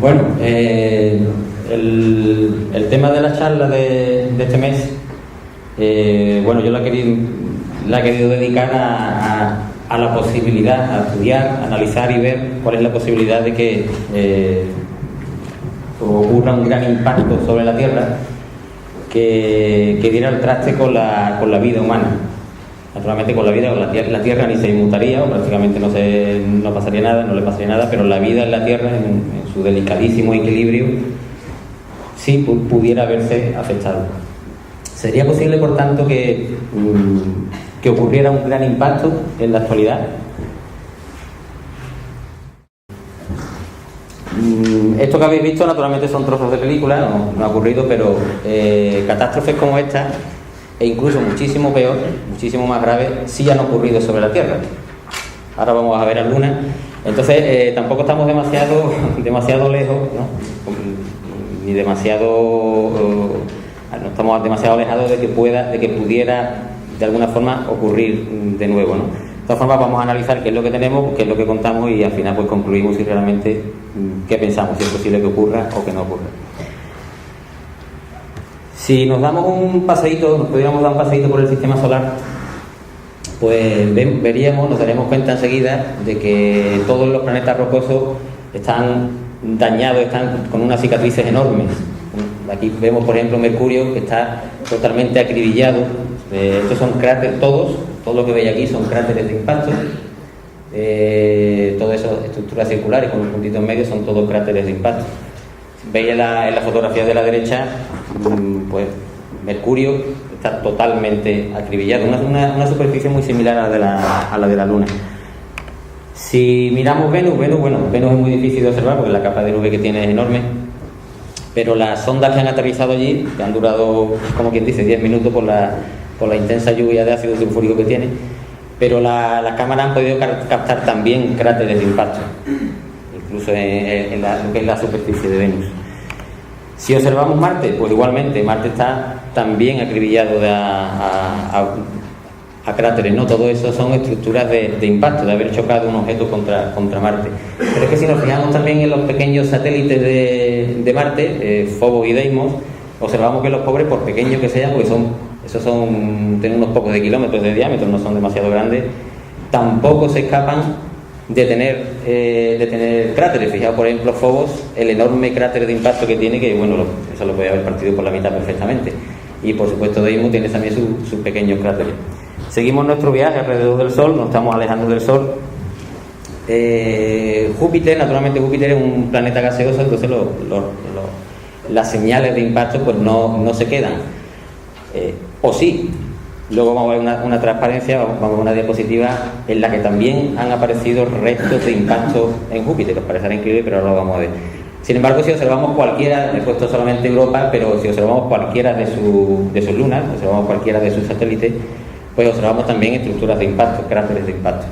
Bueno, el tema de la charla de este mes, bueno, yo la he querido dedicar a la posibilidad, a estudiar, analizar y ver cuál es la posibilidad de que ocurra un gran impacto sobre la Tierra que diera el traste con la vida humana. Naturalmente con la vida, la Tierra ni se inmutaría, o prácticamente no pasaría nada, no le pasaría nada, pero la vida en la Tierra, en su delicadísimo equilibrio, sí pudiera verse afectado. ¿Sería posible, por tanto, que ocurriera un gran impacto en la actualidad? Esto que habéis visto, naturalmente, son trozos de película, no ha ocurrido, pero catástrofes como esta, e incluso muchísimo peor, muchísimo más grave, sí han ocurrido sobre la Tierra. Ahora vamos a ver a Luna. Entonces, tampoco estamos demasiado lejos, ¿no? Ni demasiado, no estamos demasiado alejados de que pudiera de alguna forma ocurrir de nuevo, ¿no? De todas formas, vamos a analizar qué es lo que tenemos, qué es lo que contamos, y al final pues concluimos si realmente qué pensamos, si es posible que ocurra o que no ocurra. Si nos pudiéramos dar un paseíto por el sistema solar, pues nos daremos cuenta enseguida de que todos los planetas rocosos están dañados, están con unas cicatrices enormes. Aquí vemos, por ejemplo, Mercurio, que está totalmente acribillado. Estos son cráteres, todo lo que veis aquí son cráteres de impacto. Todas esas estructuras circulares con un puntito en medio son todos cráteres de impacto. Veis en la fotografía de la derecha, pues Mercurio está totalmente acribillado, una superficie muy similar a la de la Luna. Si miramos Venus es muy difícil de observar porque la capa de nube que tiene es enorme, pero las sondas que han aterrizado allí, que han durado, como quien dice, 10 minutos por la intensa lluvia de ácido sulfúrico que tiene, pero las cámaras han podido captar también cráteres de impacto, incluso en lo que es la superficie de Venus. Si observamos Marte, pues igualmente, Marte está también acribillado a cráteres, ¿no? Todo eso son estructuras de impacto, de haber chocado un objeto contra Marte. Pero es que si nos fijamos también en los pequeños satélites de Marte, Phobos y Deimos, observamos que los pobres, por pequeños que sean, pues tienen unos pocos de kilómetros de diámetro, no son demasiado grandes, tampoco se escapan de tener cráteres. Fijaos, por ejemplo, Phobos, el enorme cráter de impacto que tiene, que bueno, eso lo podía haber partido por la mitad perfectamente. Y por supuesto Deimos tiene también sus pequeños cráteres. Seguimos nuestro viaje alrededor del Sol, nos estamos alejando del Sol. Júpiter, naturalmente Júpiter es un planeta gaseoso, entonces las señales de impacto pues no se quedan. O sí. Luego vamos a ver una transparencia, vamos a ver una diapositiva en la que también han aparecido restos de impacto en Júpiter. Os parecerá increíble, pero ahora lo vamos a ver. Sin embargo, si observamos cualquiera, he puesto solamente Europa, pero si observamos cualquiera de sus lunas, observamos cualquiera de sus satélites, pues observamos también estructuras de impacto, cráteres de impacto.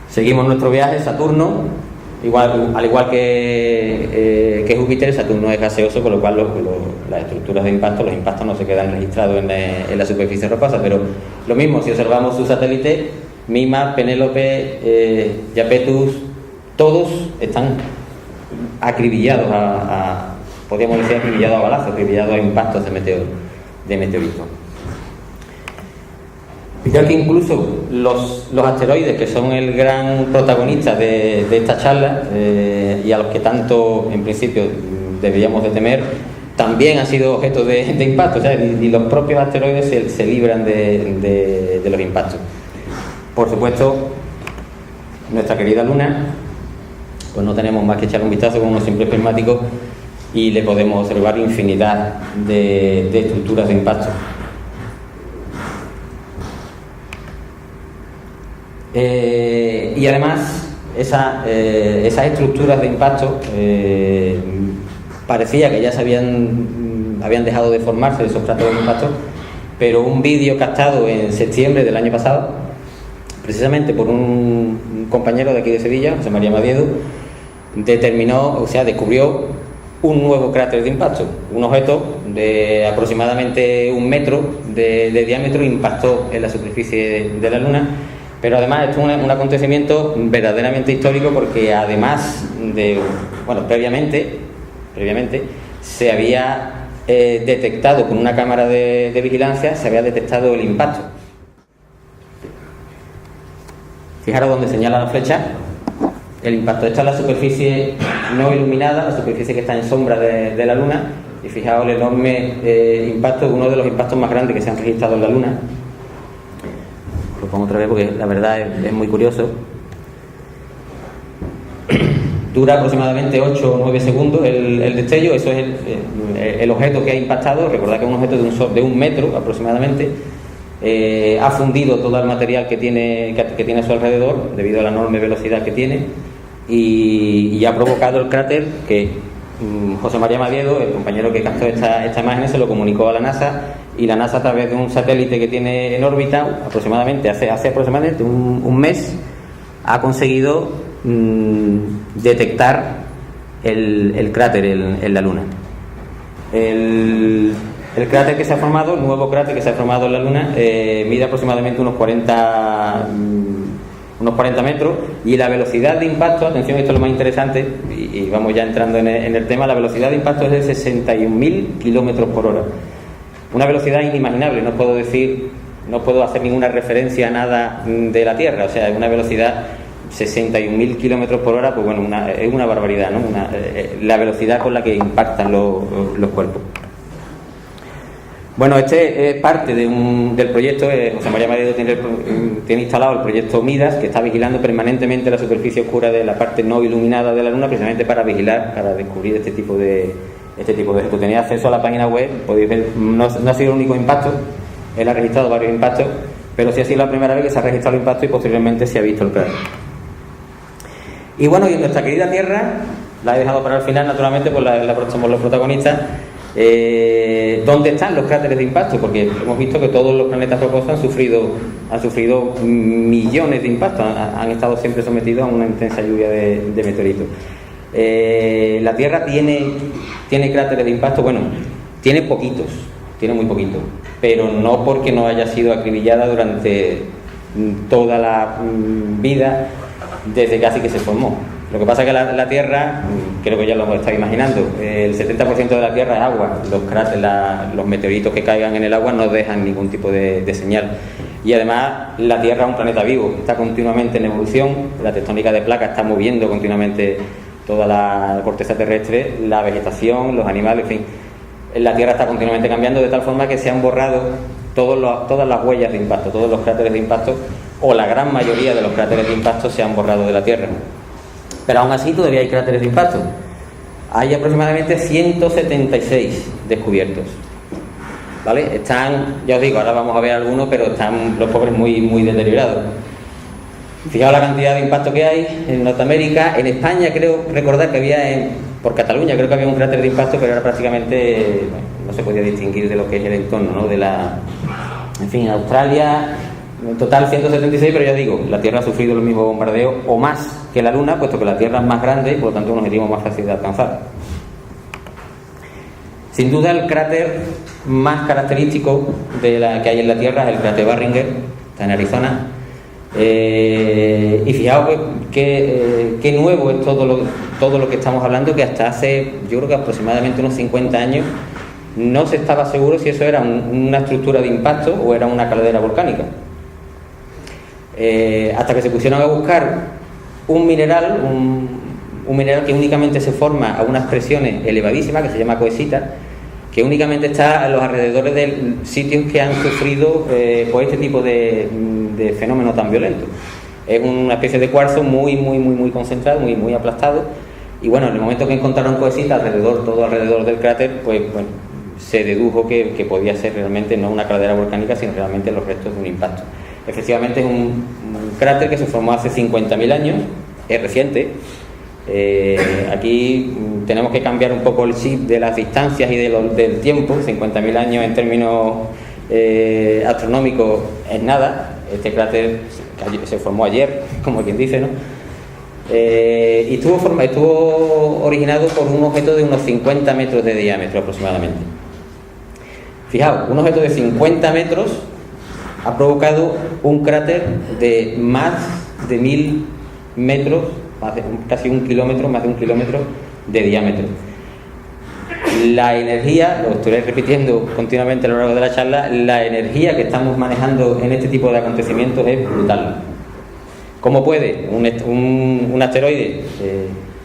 Seguimos nuestro viaje. Saturno, al igual que Júpiter, Saturno es gaseoso, con lo cual las estructuras de impacto, los impactos no se quedan registrados en la superficie rocosa, pero lo mismo si observamos sus satélites, Mima, Penélope, Iapetus, todos están acribillados podríamos decir acribillados a balazos, acribillados a impactos de meteoritos. Fijaos que incluso los asteroides, que son el gran protagonista de esta charla, y a los que tanto en principio deberíamos de temer, también han sido objeto de impacto. O sea, y los propios asteroides se libran de los impactos. Por supuesto, nuestra querida Luna, pues no tenemos más que echar un vistazo con unos simples prismáticos y le podemos observar infinidad de estructuras de impacto. Y además esas estructuras de impacto parecía que ya habían dejado de formarse esos cráteres de impacto, pero un vídeo captado en septiembre del año pasado, precisamente por un compañero de aquí de Sevilla, José María Madiedo, descubrió un nuevo cráter de impacto. Un objeto de aproximadamente 1 metro de diámetro impactó en la superficie de la Luna, Pero además esto es un acontecimiento verdaderamente histórico porque además de, bueno, previamente se había detectado con una cámara de vigilancia, se había detectado el impacto. Fijaros donde señala la flecha, el impacto. Esta es la superficie no iluminada, la superficie que está en sombra de la Luna, y fijaos el enorme impacto, uno de los impactos más grandes que se han registrado en la Luna. Lo pongo otra vez porque la verdad es muy curioso. Dura aproximadamente 8 o 9 segundos el destello. Eso es el objeto que ha impactado. Recordad que es un objeto de 1 metro aproximadamente. Ha fundido todo el material que tiene a su alrededor debido a la enorme velocidad que tiene y ha provocado el cráter que José María Madiedo, el compañero que captó esta imagen, se lo comunicó a la NASA, y la NASA, a través de un satélite que tiene en órbita, aproximadamente hace aproximadamente un mes, ha conseguido detectar el cráter en la Luna. El cráter que se ha formado, el nuevo cráter que se ha formado en la Luna, mide aproximadamente unos 40 metros, y la velocidad de impacto, atención, esto es lo más interesante, y vamos ya entrando en el tema, la velocidad de impacto es de 61.000 kilómetros por hora. Una velocidad inimaginable, no puedo hacer ninguna referencia a nada de la Tierra, o sea, es una velocidad 61.000 kilómetros por hora, pues bueno, es una barbaridad, ¿no? La velocidad con la que impactan los cuerpos. Bueno, este es parte del proyecto. José María Madiedo tiene instalado el proyecto Midas, que está vigilando permanentemente la superficie oscura de la parte no iluminada de la Luna, precisamente para vigilar, para descubrir este tipo de esto. Tenía acceso a la página web, podéis ver, no ha sido el único impacto, él ha registrado varios impactos, pero sí ha sido la primera vez que se ha registrado el impacto y posteriormente se ha visto el cráter. Y bueno, y en nuestra querida Tierra, la he dejado para el final, naturalmente, pues somos los protagonistas. ¿Dónde están los cráteres de impacto? Porque hemos visto que todos los planetas rocosos han sufrido millones de impactos, han estado siempre sometidos a una intensa lluvia de meteoritos. La Tierra tiene cráteres de impacto, bueno, tiene muy poquitos, pero no porque no haya sido acribillada durante toda la vida desde casi que se formó. Lo que pasa es que la Tierra, creo que ya lo estáis imaginando, el 70% de la Tierra es agua. Los cráteres, los meteoritos que caigan en el agua no dejan ningún tipo de señal. Y además la Tierra es un planeta vivo, está continuamente en evolución, la tectónica de placas está moviendo continuamente toda la corteza terrestre, la vegetación, los animales, en fin. La Tierra está continuamente cambiando, de tal forma que se han borrado todas las huellas de impacto, todos los cráteres de impacto, o la gran mayoría de los cráteres de impacto se han borrado de la Tierra. Pero aún así todavía hay cráteres de impacto. Hay aproximadamente 176 descubiertos, ¿vale? Están, ya os digo, ahora vamos a ver algunos, pero están los pobres muy, muy deteriorados. Fijaos la cantidad de impacto que hay en Norteamérica. En España creo recordar que había, por Cataluña creo que había un cráter de impacto, pero era prácticamente, no se podía distinguir de lo que es el entorno, ¿no? En fin, Australia, en total 176, pero ya digo, la Tierra ha sufrido los mismos bombardeos o más que la Luna, puesto que la Tierra es más grande y por lo tanto un objetivo más fácil de alcanzar. Sin duda el cráter más característico que hay en la Tierra es el cráter Barringer, está en Arizona. Y fijaos pues, qué nuevo es todo lo que estamos hablando, que hasta hace, yo creo que aproximadamente unos 50 años no se estaba seguro si eso era una estructura de impacto o era una caldera volcánica. Hasta que se pusieron a buscar un mineral que únicamente se forma a unas presiones elevadísimas, que se llama coesita, que únicamente está a los alrededores de sitios que han sufrido pues este tipo de fenómeno tan violento. Es una especie de cuarzo muy, muy, muy, muy concentrado, muy, muy aplastado, y bueno, en el momento que encontraron coesita todo alrededor del cráter, pues bueno, se dedujo que podía ser realmente no una caldera volcánica, sino realmente los restos de un impacto. Efectivamente es un cráter que se formó hace 50.000 años, es reciente. Aquí tenemos que cambiar un poco el chip de las distancias y del tiempo. 50.000 años en términos astronómicos es nada. Este cráter se formó ayer, como quien dice, ¿no? Y estuvo originado por un objeto de unos 50 metros de diámetro aproximadamente. Fijaos, un objeto de 50 metros ha provocado un cráter de más de 1000 metros, casi 1 kilómetro, más de 1 kilómetro de diámetro. La energía, lo estoy repitiendo continuamente a lo largo de la charla, la energía que estamos manejando en este tipo de acontecimientos es brutal. ¿Cómo puede un asteroide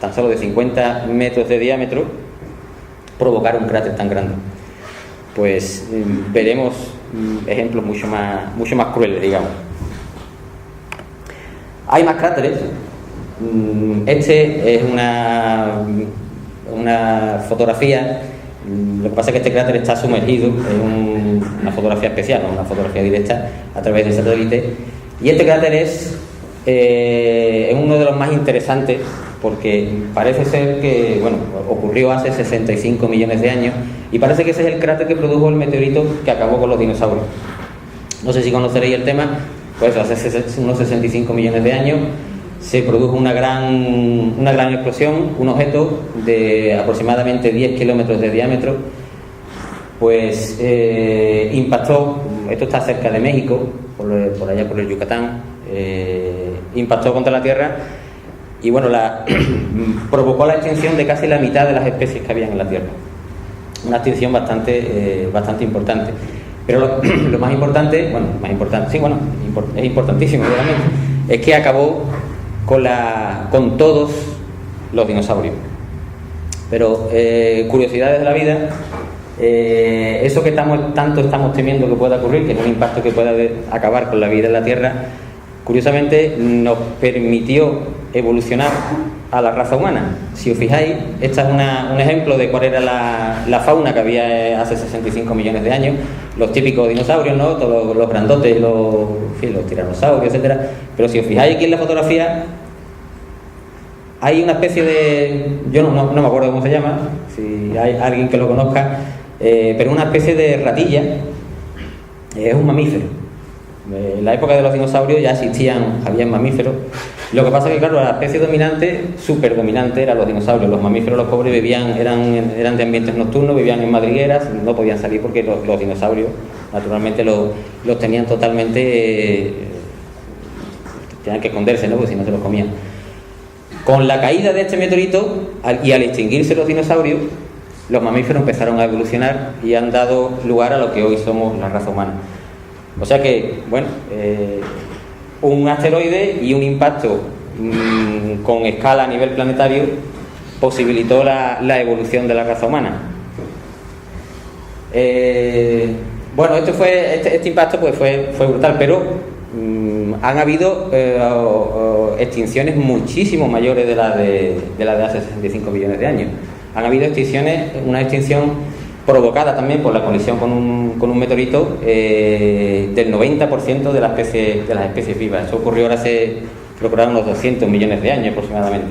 tan solo de 50 metros de diámetro provocar un cráter tan grande? Pues veremos ejemplos mucho más crueles, digamos. Hay más cráteres. Este es una fotografía. Lo que pasa es que este cráter está sumergido en una fotografía especial, no una fotografía directa a través del satélite. Y este cráter es uno de los más interesantes, porque parece ser que, bueno, ocurrió hace 65 millones de años, y parece que ese es el cráter que produjo el meteorito que acabó con los dinosaurios. No sé si conoceréis el tema. Pues hace unos 65 millones de años se produjo una gran explosión, un objeto de aproximadamente 10 kilómetros de diámetro, pues impactó, esto está cerca de México, por allá por el Yucatán, impactó contra la Tierra y bueno, provocó la extinción de casi la mitad de las especies que había en la Tierra. Una extinción bastante importante. Pero lo más importante, es importantísimo realmente, es que acabó con todos los dinosaurios. Pero curiosidades de la vida, eso que tanto estamos temiendo que pueda ocurrir, que es un impacto que pueda acabar con la vida en la Tierra, curiosamente nos permitió evolucionar a la raza humana. Si os fijáis, este es un ejemplo de cuál era la fauna que había hace 65 millones de años. Los típicos dinosaurios, ¿no? Todos los grandotes, los tiranosaurios, etcétera. Pero si os fijáis aquí en la fotografía, hay una especie de... Yo no me acuerdo cómo se llama, si hay alguien que lo conozca, pero una especie de ratilla. Es un mamífero. En la época de los dinosaurios ya había mamíferos. Lo que pasa es que, claro, la especie dominante, súper dominante, eran los dinosaurios. Los mamíferos, los pobres, eran de ambientes nocturnos, vivían en madrigueras, no podían salir porque los dinosaurios, naturalmente, los tenían totalmente... tenían que esconderse, ¿no? Porque si no se los comían. Con la caída de este meteorito y al extinguirse los dinosaurios, los mamíferos empezaron a evolucionar y han dado lugar a lo que hoy somos la raza humana. O sea que, bueno, un asteroide y un impacto con escala a nivel planetario posibilitó la evolución de la raza humana. Bueno, este impacto pues fue brutal, pero han habido extinciones muchísimo mayores de la de hace 65 millones de años. Han habido una extinción provocada también por la colisión con un meteorito del 90% de las especies vivas. Eso ocurrió ahora hace, creo que eran unos 200 millones de años aproximadamente.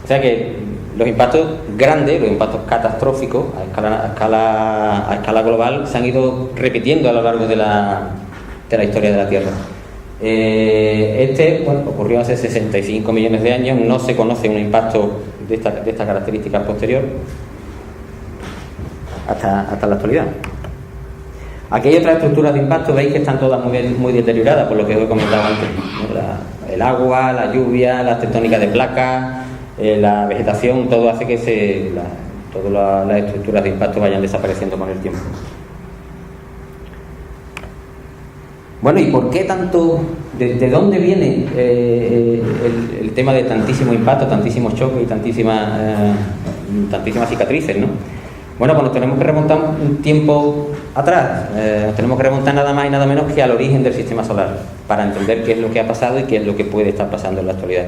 O sea que los impactos grandes, los impactos catastróficos a escala global se han ido repitiendo a lo largo de la historia de la Tierra. Ocurrió hace 65 millones de años, no se conoce un impacto de esta característica posterior hasta la actualidad. Aquí hay otras estructuras de impacto, veis que están todas muy deterioradas, por lo que os he comentado antes, ¿no? El agua, la lluvia, las tectónicas de placas, la vegetación, todo hace que todas las estructuras de impacto vayan desapareciendo con el tiempo. Bueno, ¿y por qué tanto? ¿De dónde viene el tema de tantísimo impacto, tantísimos choques y tantísimas cicatrices, ¿no? Bueno, pues nos tenemos que remontar un tiempo atrás. Nos tenemos que remontar nada más y nada menos que al origen del sistema solar, para entender qué es lo que ha pasado y qué es lo que puede estar pasando en la actualidad.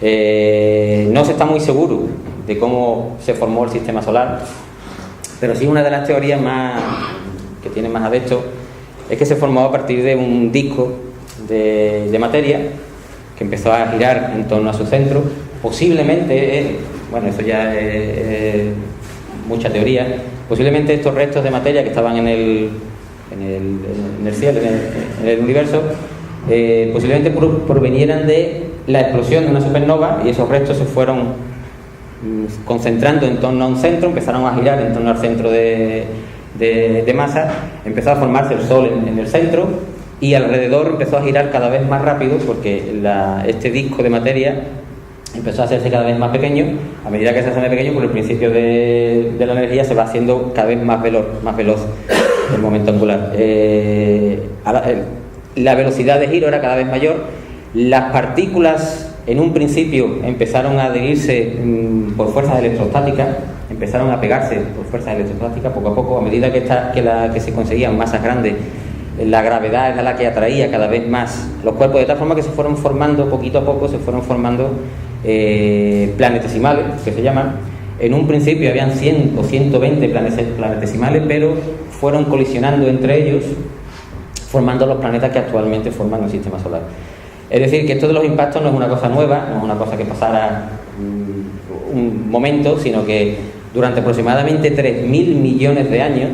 No se está muy seguro de cómo se formó el sistema solar, pero sí una de las teorías que tiene más adeptos es que se formó a partir de un disco de materia que empezó a girar en torno a su centro. Posiblemente, bueno, eso ya es mucha teoría, posiblemente estos restos de materia que estaban en el cielo, en el universo, posiblemente provenieran de la explosión de una supernova, y esos restos se fueron concentrando en torno a un centro, empezaron a girar en torno al centro de masa, empezó a formarse el Sol en el centro, y alrededor empezó a girar cada vez más rápido porque este disco de materia empezó a hacerse cada vez más pequeño. A medida que se hace más pequeño, por el principio de la energía se va haciendo cada vez más veloz el momento angular. La velocidad de giro era cada vez mayor. Las partículas en un principio empezaron a adherirse por fuerzas electrostáticas, empezaron a pegarse por fuerzas electrostáticas poco a poco, a medida que se conseguían masas grandes. La gravedad era la que atraía cada vez más los cuerpos, de tal forma que se fueron formando poquito a poco, planetesimales, que se llaman. En un principio habían 100 o 120 planetesimales, pero fueron colisionando entre ellos, formando los planetas que actualmente forman el sistema solar. Es decir, que esto de los impactos no es una cosa nueva, no es una cosa que pasara un momento, sino que durante aproximadamente 3.000 millones de años,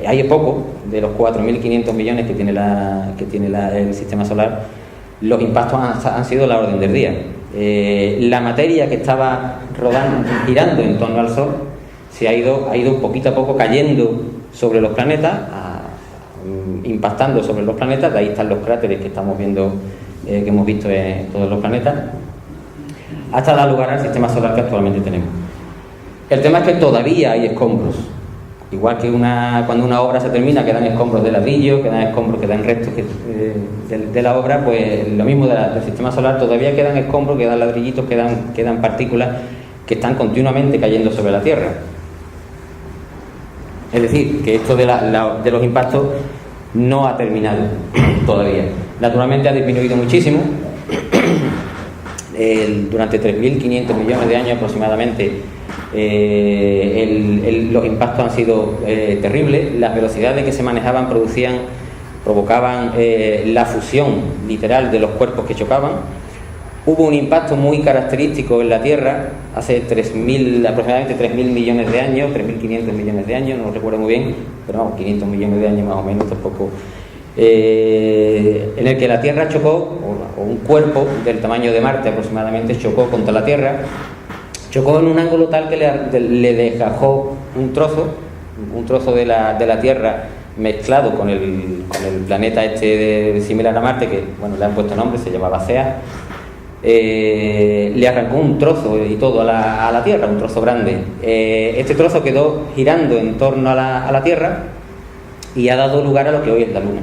hay poco, de los 4.500 millones que tiene el sistema solar, los impactos han sido la orden del día. La materia que estaba girando en torno al Sol se ha ido poquito a poco cayendo sobre los planetas, impactando sobre los planetas. De ahí están los cráteres que estamos viendo, que hemos visto en todos los planetas, hasta dar lugar al sistema solar que actualmente tenemos. El tema es que todavía hay escombros. Igual que cuando una obra se termina, quedan escombros de ladrillo, quedan restos de la obra, pues lo mismo del sistema solar, todavía quedan escombros, quedan ladrillitos, quedan partículas que están continuamente cayendo sobre la Tierra. Es decir, que esto de los impactos no ha terminado todavía. Naturalmente ha disminuido muchísimo. Durante 3.500 millones de años aproximadamente, los impactos han sido terribles. Las velocidades que se manejaban provocaban la fusión literal de los cuerpos que chocaban. Hubo un impacto muy característico en la Tierra hace aproximadamente 3.000 millones de años, 3.500 millones de años, no lo recuerdo muy bien, pero vamos, 500 millones de años más o menos, tampoco. En el que la Tierra chocó, o un cuerpo del tamaño de Marte aproximadamente, chocó contra la Tierra. Chocó en un ángulo tal que le desgajó un trozo de la Tierra mezclado con el planeta similar a Marte, que bueno, le han puesto nombre, se llamaba Cea. Le arrancó un trozo y todo a la Tierra, un trozo grande. Este trozo quedó girando en torno a la Tierra y ha dado lugar a lo que hoy es la Luna.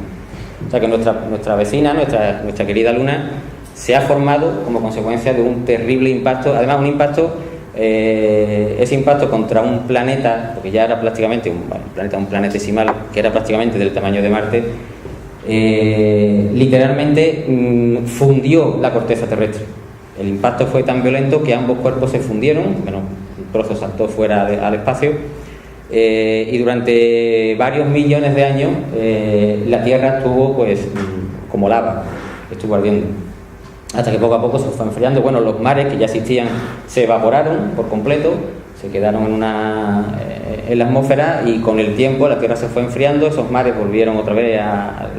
O sea que nuestra vecina, nuestra querida Luna, se ha formado como consecuencia de un terrible impacto, además un impacto, ese impacto contra un planeta, porque ya era prácticamente un planetesimal, que era prácticamente del tamaño de Marte, literalmente fundió la corteza terrestre. El impacto fue tan violento que ambos cuerpos se fundieron, el trozo saltó fuera al espacio, y durante varios millones de años la Tierra estuvo pues como lava, estuvo ardiendo, hasta que poco a poco se fue enfriando. Bueno, los mares que ya existían se evaporaron por completo, se quedaron en la atmósfera, y con el tiempo la Tierra se fue enfriando, esos mares volvieron otra vez,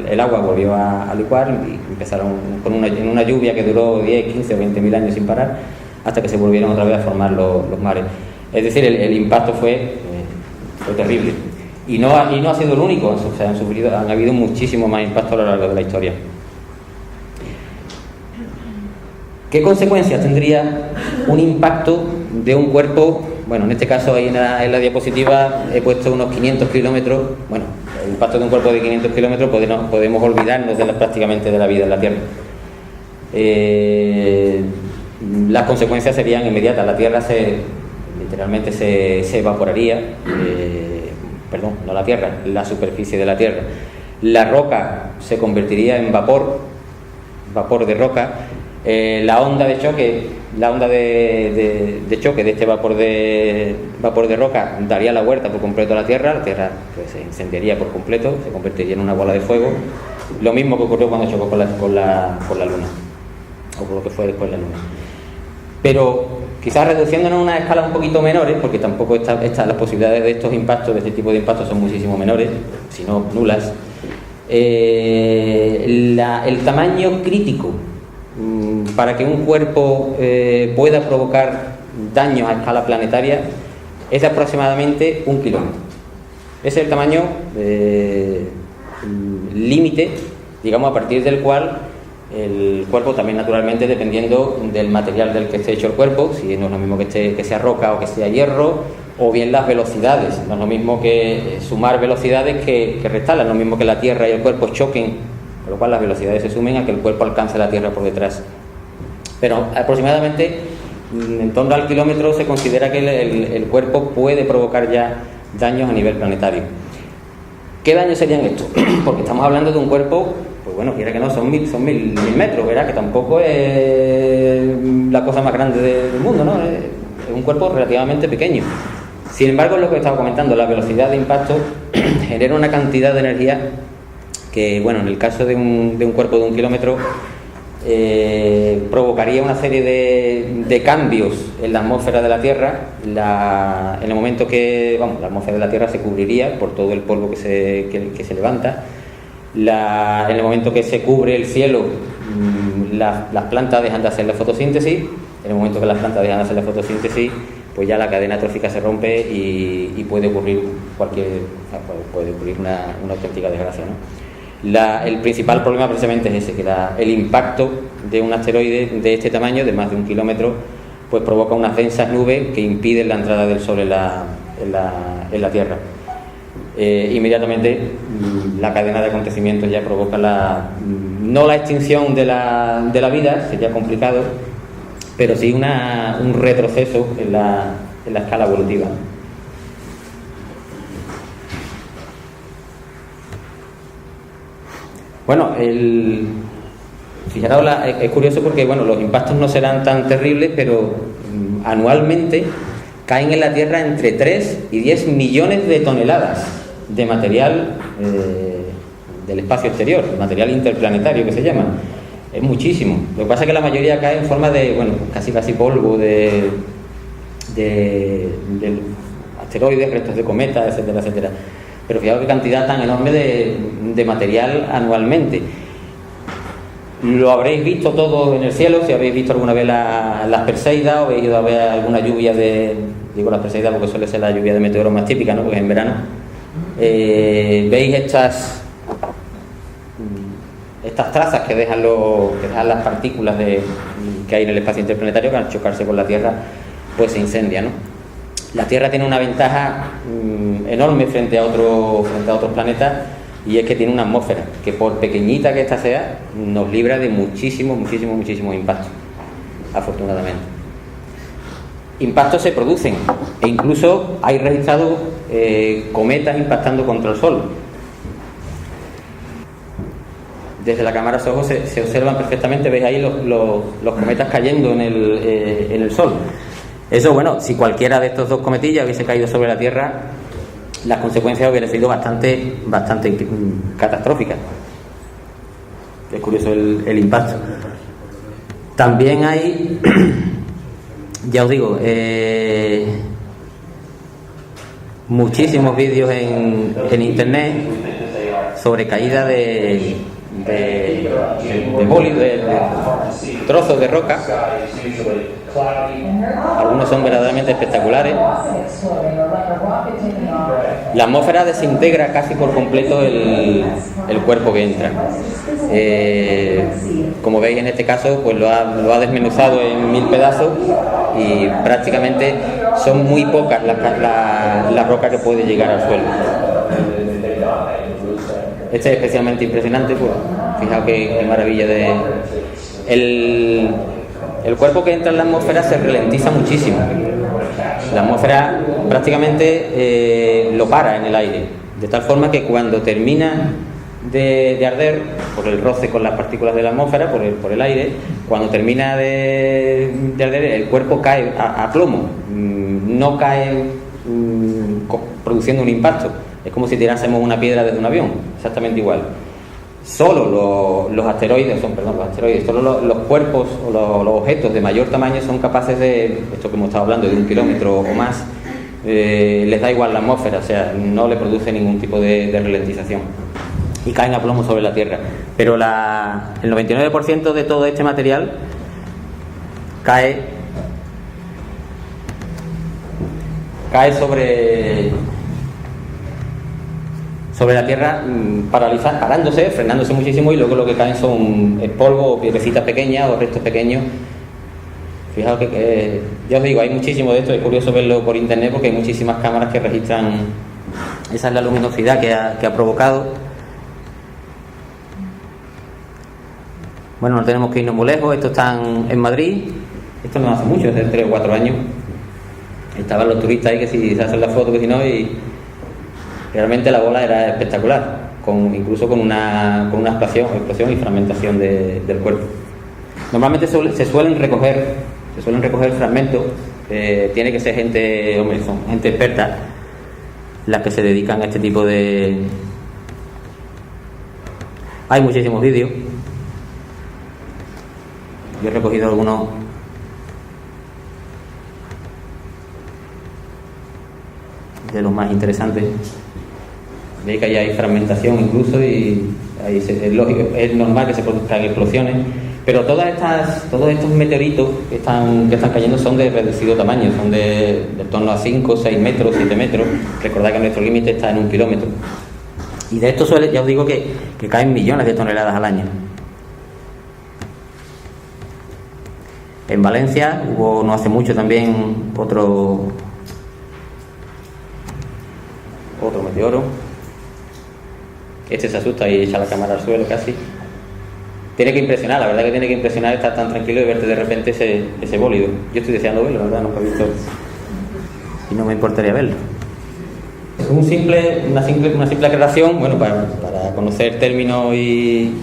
el agua volvió a licuar, y empezaron en una lluvia que duró 10, 15 o 20.000 años sin parar, hasta que se volvieron otra vez a formar los mares. Es decir, el impacto fue terrible. Y no ha sido el único, o sea, han habido muchísimos más impactos a lo largo de la historia. ¿Qué consecuencias tendría un impacto de un cuerpo? Bueno, en este caso ahí en la diapositiva he puesto unos 500 kilómetros. Bueno, el impacto de un cuerpo de 500 kilómetros podemos olvidarnos prácticamente de la vida en la Tierra. Las consecuencias serían inmediatas. La Tierra literalmente se evaporaría. Perdón, no la Tierra, la superficie de la Tierra. La roca se convertiría en vapor de roca. La onda de choque de este vapor de roca daría la vuelta por completo a la Tierra pues, se incendiaría por completo, se convertiría en una bola de fuego. Lo mismo que ocurrió cuando chocó con la Luna, o con lo que fue después la Luna. Pero quizás reduciéndonos a una escala un poquito menores, porque tampoco las posibilidades de estos impactos, de este tipo de impactos, son muchísimo menores, si no nulas. El tamaño crítico para que un cuerpo pueda provocar daños a escala planetaria es de aproximadamente 1 kilómetro. Ese es el tamaño límite digamos, a partir del cual el cuerpo también, naturalmente, dependiendo del material del que esté hecho el cuerpo, si no es lo mismo que sea roca o que sea hierro, o bien las velocidades, no es lo mismo que sumar velocidades que restarlas, no es lo mismo que la Tierra y el cuerpo choquen, con lo cual las velocidades se sumen a que el cuerpo alcance la Tierra por detrás. Pero aproximadamente en torno al kilómetro se considera que el cuerpo puede provocar ya daños a nivel planetario. ¿Qué daños serían estos? Porque estamos hablando de un cuerpo, pues bueno, quiera que no, son mil metros, ¿verdad? Que tampoco es la cosa más grande del mundo, ¿no? Es un cuerpo relativamente pequeño. Sin embargo, lo que estaba comentando, la velocidad de impacto genera una cantidad de energía que, bueno, en el caso de un cuerpo de 1 kilómetro, provocaría una serie de cambios en la atmósfera de la Tierra. En el momento que, la atmósfera de la Tierra se cubriría por todo el polvo que se levanta. En el momento que se cubre el cielo, las plantas dejan de hacer la fotosíntesis. En el momento que las plantas dejan de hacer la fotosíntesis, pues ya la cadena trófica se rompe y puede ocurrir puede ocurrir una auténtica desgracia, ¿no? El principal problema precisamente es ese, que el impacto de un asteroide de este tamaño, de más de 1 kilómetro, pues provoca unas densas nubes que impiden la entrada del Sol en la Tierra. Inmediatamente la cadena de acontecimientos ya provoca no la extinción de la vida, sería complicado, pero sí un retroceso en la escala evolutiva. Bueno, fijaros, es curioso porque, bueno, los impactos no serán tan terribles, pero anualmente caen en la Tierra entre 3 y 10 millones de toneladas de material del espacio exterior, material interplanetario que se llama. Es muchísimo. Lo que pasa es que la mayoría cae en forma de, bueno, casi polvo, de asteroides, restos de cometas, etcétera, etcétera. Pero fijaos qué cantidad tan enorme de material anualmente. Lo habréis visto todo en el cielo, si habéis visto alguna vez las Perseidas, o habéis ido a ver alguna lluvia digo las Perseidas porque suele ser la lluvia de meteoros más típica, ¿no? Porque en verano veis estas trazas que dejan las partículas que hay en el espacio interplanetario, que al chocarse con la Tierra pues se incendia, ¿no? La Tierra tiene una ventaja enorme frente a otros planetas, y es que tiene una atmósfera que, por pequeñita que ésta sea, nos libra de muchísimos impactos, afortunadamente. Impactos se producen, e incluso hay registrados cometas impactando contra el Sol. Desde la cámara SOHO se observan perfectamente, veis ahí los cometas cayendo en el Sol. Eso, bueno, si cualquiera de estos dos cometillas hubiese caído sobre la Tierra, las consecuencias hubieran sido bastante catastróficas. Es curioso el impacto. También hay, ya os digo, muchísimos vídeos en internet sobre caída de trozos de roca. Algunos son verdaderamente espectaculares. La atmósfera desintegra casi por completo el cuerpo que entra. Como veis, en este caso, pues lo ha desmenuzado en 1000 pedazos, y prácticamente son muy pocas las rocas que puede llegar al suelo. Este es especialmente impresionante, pues fijaos qué maravilla el cuerpo que entra en la atmósfera se ralentiza muchísimo. La atmósfera prácticamente lo para en el aire, de tal forma que cuando termina de arder, por el roce con las partículas de la atmósfera, por el aire, cuando termina de arder, el cuerpo cae a plomo, no cae produciendo un impacto. Es como si tirásemos una piedra desde un avión, exactamente igual. Solo los asteroides, solo los cuerpos o los objetos de mayor tamaño son capaces de, esto que hemos estado hablando, de 1 kilómetro o más, les da igual la atmósfera, o sea, no le produce ningún tipo de ralentización, y caen a plomo sobre la Tierra. Pero el 99% de todo este material cae sobre la tierra, parándose, frenándose muchísimo, y luego lo que caen son polvo o piedrecitas pequeñas o restos pequeños. Fijaos que ya os digo, hay muchísimo de esto, es curioso verlo por internet porque hay muchísimas cámaras que registran. Esa es la luminosidad que ha provocado. Bueno, no tenemos que irnos muy lejos, esto está en Madrid, esto no hace mucho, hace 3 o 4 años. Estaban los turistas ahí que si se hacen la foto, que si no, y realmente la bola era espectacular, incluso con una explosión y fragmentación del cuerpo. Normalmente se suelen recoger fragmentos, tiene que ser gente, son gente experta las que se dedican a este tipo de... Hay muchísimos vídeos, yo he recogido algunos. De los más interesantes. Veis que ahí hay fragmentación incluso, y ahí es lógico, es normal que se produzcan explosiones, pero todos estos meteoritos que están cayendo son de reducido tamaño, son de torno a 5, 6 metros, 7 metros. Recordad que nuestro límite está en 1 kilómetro, y de esto ya os digo que caen millones de toneladas al año. En Valencia hubo no hace mucho también otro meteoro. Este se asusta y echa la cámara al suelo casi. Tiene que impresionar, la verdad que tiene que impresionar estar tan tranquilo y verte de repente ese bólido. Yo estoy deseando verlo, la verdad, no lo he visto y no me importaría verlo. Es una simple aclaración, bueno, para conocer términos y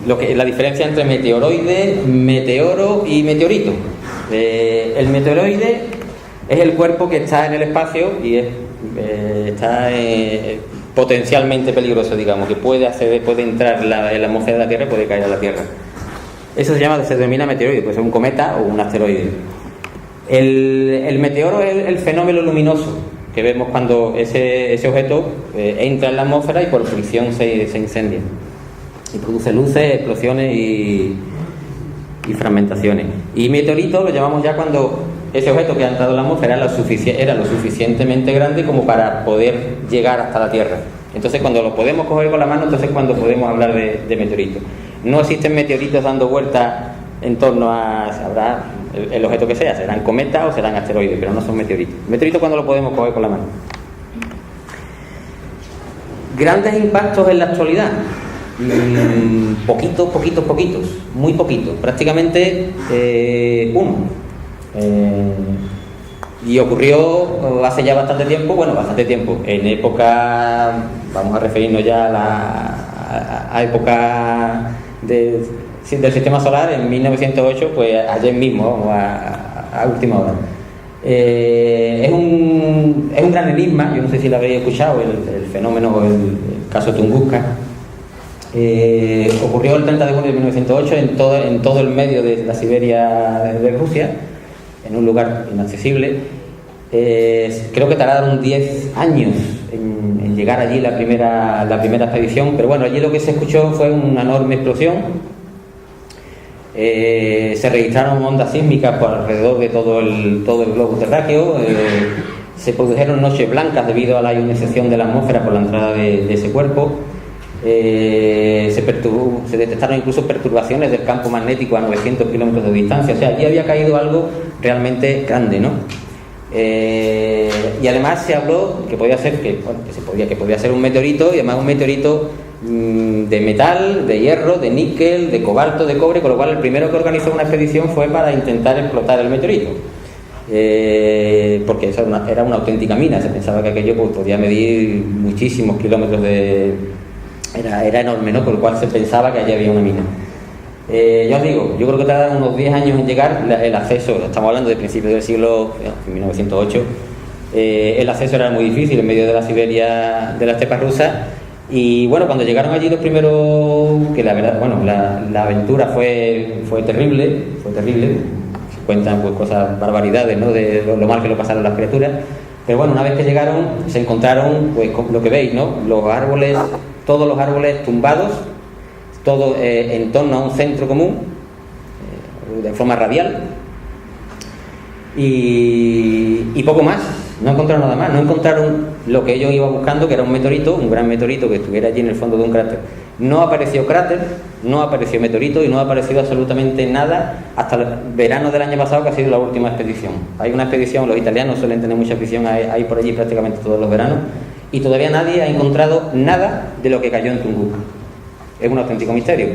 la diferencia entre meteoroide, meteoro y meteorito. El meteoroide es el cuerpo que está en el espacio y está potencialmente peligroso, digamos, que puede entrar en la atmósfera de la Tierra y puede caer a la Tierra. Eso se denomina meteoroide, puede ser un cometa o un asteroide. El meteoro es el fenómeno luminoso que vemos cuando ese objeto entra en la atmósfera y por fricción se incendia y produce luces, explosiones y fragmentaciones. Y meteorito lo llamamos ya cuando ese objeto que ha entrado en la atmósfera era lo suficientemente grande como para poder llegar hasta la Tierra. Entonces, cuando lo podemos coger con la mano, entonces cuando podemos hablar de meteoritos. No existen meteoritos dando vueltas en torno habrá el objeto que sea, serán cometas o serán asteroides, pero no son meteoritos. Meteoritos cuando lo podemos coger con la mano. Grandes impactos en la actualidad. Poquitos, muy poquitos, prácticamente uno. Y ocurrió hace ya bastante tiempo, en época, vamos a referirnos ya a época del sistema solar, en 1908, pues ayer mismo, vamos a última hora. Es un gran enigma, yo no sé si lo habréis escuchado, el fenómeno o el caso Tunguska. Ocurrió el 30 de junio de 1908 en todo el medio de la Siberia de Rusia, en un lugar inaccesible. Creo que tardaron 10 años en llegar allí la primera expedición, pero bueno, allí lo que se escuchó fue una enorme explosión. Se registraron ondas sísmicas por alrededor de todo el globo terráqueo. Se produjeron noches blancas debido a la ionización de la atmósfera por la entrada de ese cuerpo. Se detectaron incluso perturbaciones del campo magnético a 900 kilómetros de distancia. O sea, allí había caído algo realmente grande, ¿no? Y además se habló que podía ser un meteorito, y además un meteorito de metal, de hierro, de níquel, de cobalto, de cobre, con lo cual el primero que organizó una expedición fue para intentar explotar el meteorito. Porque eso era una auténtica mina. Se pensaba que aquello podía medir muchísimos kilómetros era enorme, ¿no? Por lo cual se pensaba que allí había una mina. Ya os digo, yo creo que tardaron unos 10 años en llegar. El acceso, estamos hablando de principios del siglo, 1908, el acceso era muy difícil en medio de la Siberia, de la estepa rusa. Y bueno, cuando llegaron allí los primeros, que la verdad, bueno, la aventura fue terrible. Se cuentan pues cosas, barbaridades, ¿no? De lo mal que lo pasaron las criaturas. Pero bueno, una vez que llegaron, se encontraron, pues lo que veis, ¿no? Todos los árboles tumbados, todo en torno a un centro común, de forma radial, y poco más. No encontraron nada más, no encontraron lo que ellos iban buscando, que era un meteorito, un gran meteorito que estuviera allí en el fondo de un cráter. No apareció cráter, no apareció meteorito y no ha aparecido absolutamente nada hasta el verano del año pasado, que ha sido la última expedición. Hay una expedición, los italianos suelen tener mucha afición ahí por allí prácticamente todos los veranos, y todavía nadie ha encontrado nada de lo que cayó en Tunguska. Es un auténtico misterio.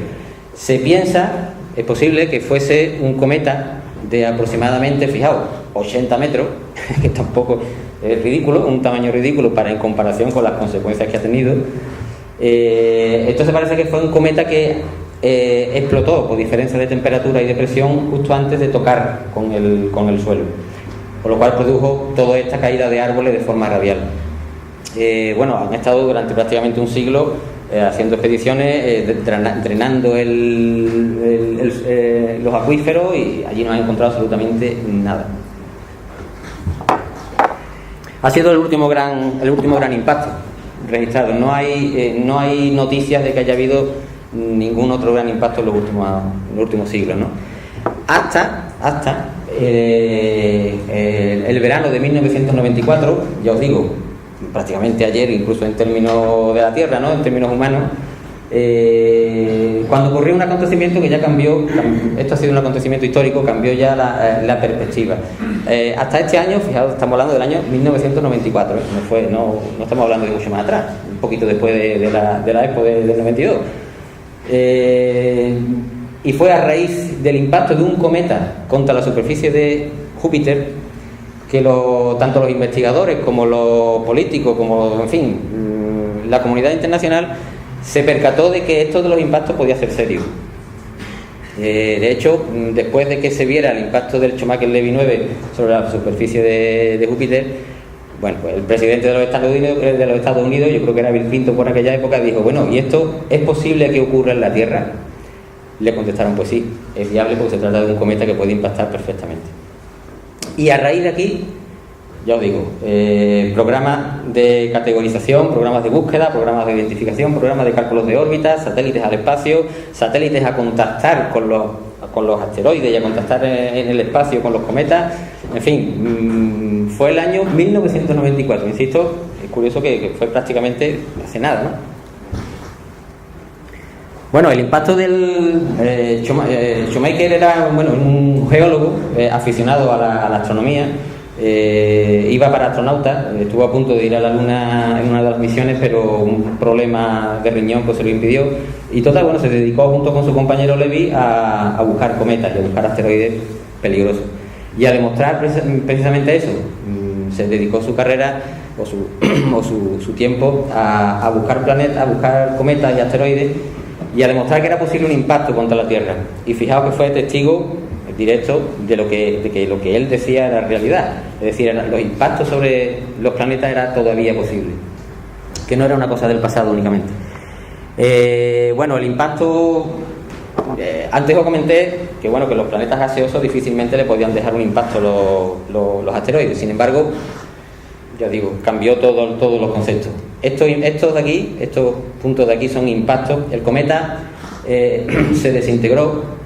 Se piensa, es posible que fuese un cometa de aproximadamente, fijaos, 80 metros, que tampoco es ridículo, un tamaño ridículo en comparación con las consecuencias que ha tenido. Entonces parece que fue un cometa que explotó por diferencia de temperatura y de presión justo antes de tocar con el suelo, por lo cual produjo toda esta caída de árboles de forma radial. Bueno, han estado durante prácticamente un siglo haciendo expediciones, drenando los acuíferos, y allí no han encontrado absolutamente nada. Ha sido el último gran impacto registrado. No hay noticias de que haya habido ningún otro gran impacto en los últimos siglos, ¿no? Hasta el verano de 1994, ya os digo, prácticamente ayer, incluso en términos de la Tierra, ¿no? En términos humanos, cuando ocurrió un acontecimiento que ya cambió, esto ha sido un acontecimiento histórico, cambió ya la perspectiva. Hasta este año, fijaos, estamos hablando del año 1994, no estamos hablando de mucho más atrás, un poquito después de la Expo del 92. Y fue a raíz del impacto de un cometa contra la superficie de Júpiter que tanto los investigadores como los políticos, como, en fin, la comunidad internacional se percató de que esto de los impactos podía ser serio. De hecho, después de que se viera el impacto del Schumacher-Levy 9 sobre la superficie de Júpiter, bueno, pues el presidente de los Estados Unidos, yo creo que era Bill Clinton por aquella época, dijo, bueno, ¿y esto es posible que ocurra en la Tierra? Le contestaron, pues sí, es viable porque se trata de un cometa que puede impactar perfectamente. Y a raíz de aquí, ya os digo, programas de categorización, programas de búsqueda, programas de identificación, programas de cálculos de órbitas, satélites al espacio, satélites a contactar con los asteroides y a contactar en el espacio con los cometas. En fin, fue el año 1994, insisto, es curioso que fue prácticamente hace nada, ¿no? Bueno, el impacto del Schumacher era un geólogo aficionado a la astronomía, iba para astronauta, estuvo a punto de ir a la Luna en una de las misiones, pero un problema de riñón pues se lo impidió, y total, se dedicó junto con su compañero Levy a buscar cometas y a buscar asteroides peligrosos. Y a demostrar precisamente eso, se dedicó su carrera o su tiempo a buscar planetas, a buscar cometas y asteroides, y a demostrar que era posible un impacto contra la Tierra. Y fijaos que fue testigo directo de que lo que él decía era realidad. Es decir, los impactos sobre los planetas era todavía posible, que no era una cosa del pasado únicamente. El impacto, antes os comenté que los planetas gaseosos difícilmente le podían dejar un impacto los asteroides. Sin embargo, ya digo, cambió todos los conceptos. Estos puntos de aquí son impactos. El cometa se desintegró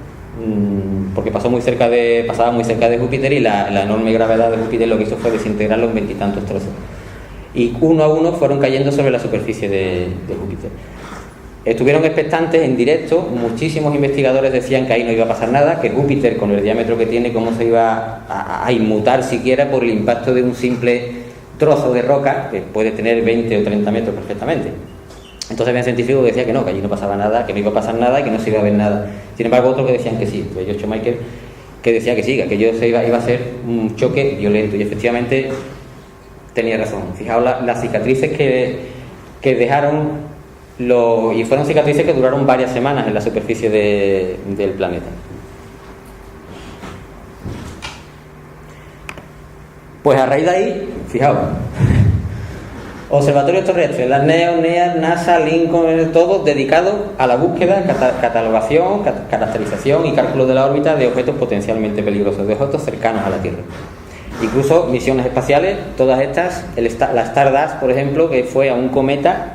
porque pasaba muy cerca de Júpiter, y la enorme gravedad de Júpiter lo que hizo fue desintegrarlo en 20 y tantos trozos. Y uno a uno fueron cayendo sobre la superficie de Júpiter. Estuvieron expectantes en directo, muchísimos investigadores decían que ahí no iba a pasar nada, que Júpiter, con el diámetro que tiene, cómo se iba a inmutar siquiera por el impacto de un simple trozo de roca que puede tener 20 o 30 metros perfectamente. Entonces había científicos que decían que no, que allí no pasaba nada, que no iba a pasar nada y que no se iba a ver nada. Sin embargo, otros que decían que sí. Pues Schumacher, que decía que sí, que aquello iba a ser un choque violento, y efectivamente tenía razón. Fijaos las cicatrices que dejaron, y fueron cicatrices que duraron varias semanas en la superficie del planeta. Pues a raíz de ahí, fijaos, observatorios terrestres, las NEAR, NASA, Lincoln, todos dedicados a la búsqueda, catalogación, caracterización y cálculo de la órbita de objetos potencialmente peligrosos, de objetos cercanos a la Tierra. Incluso misiones espaciales, todas estas, la Stardust, por ejemplo, que fue a un cometa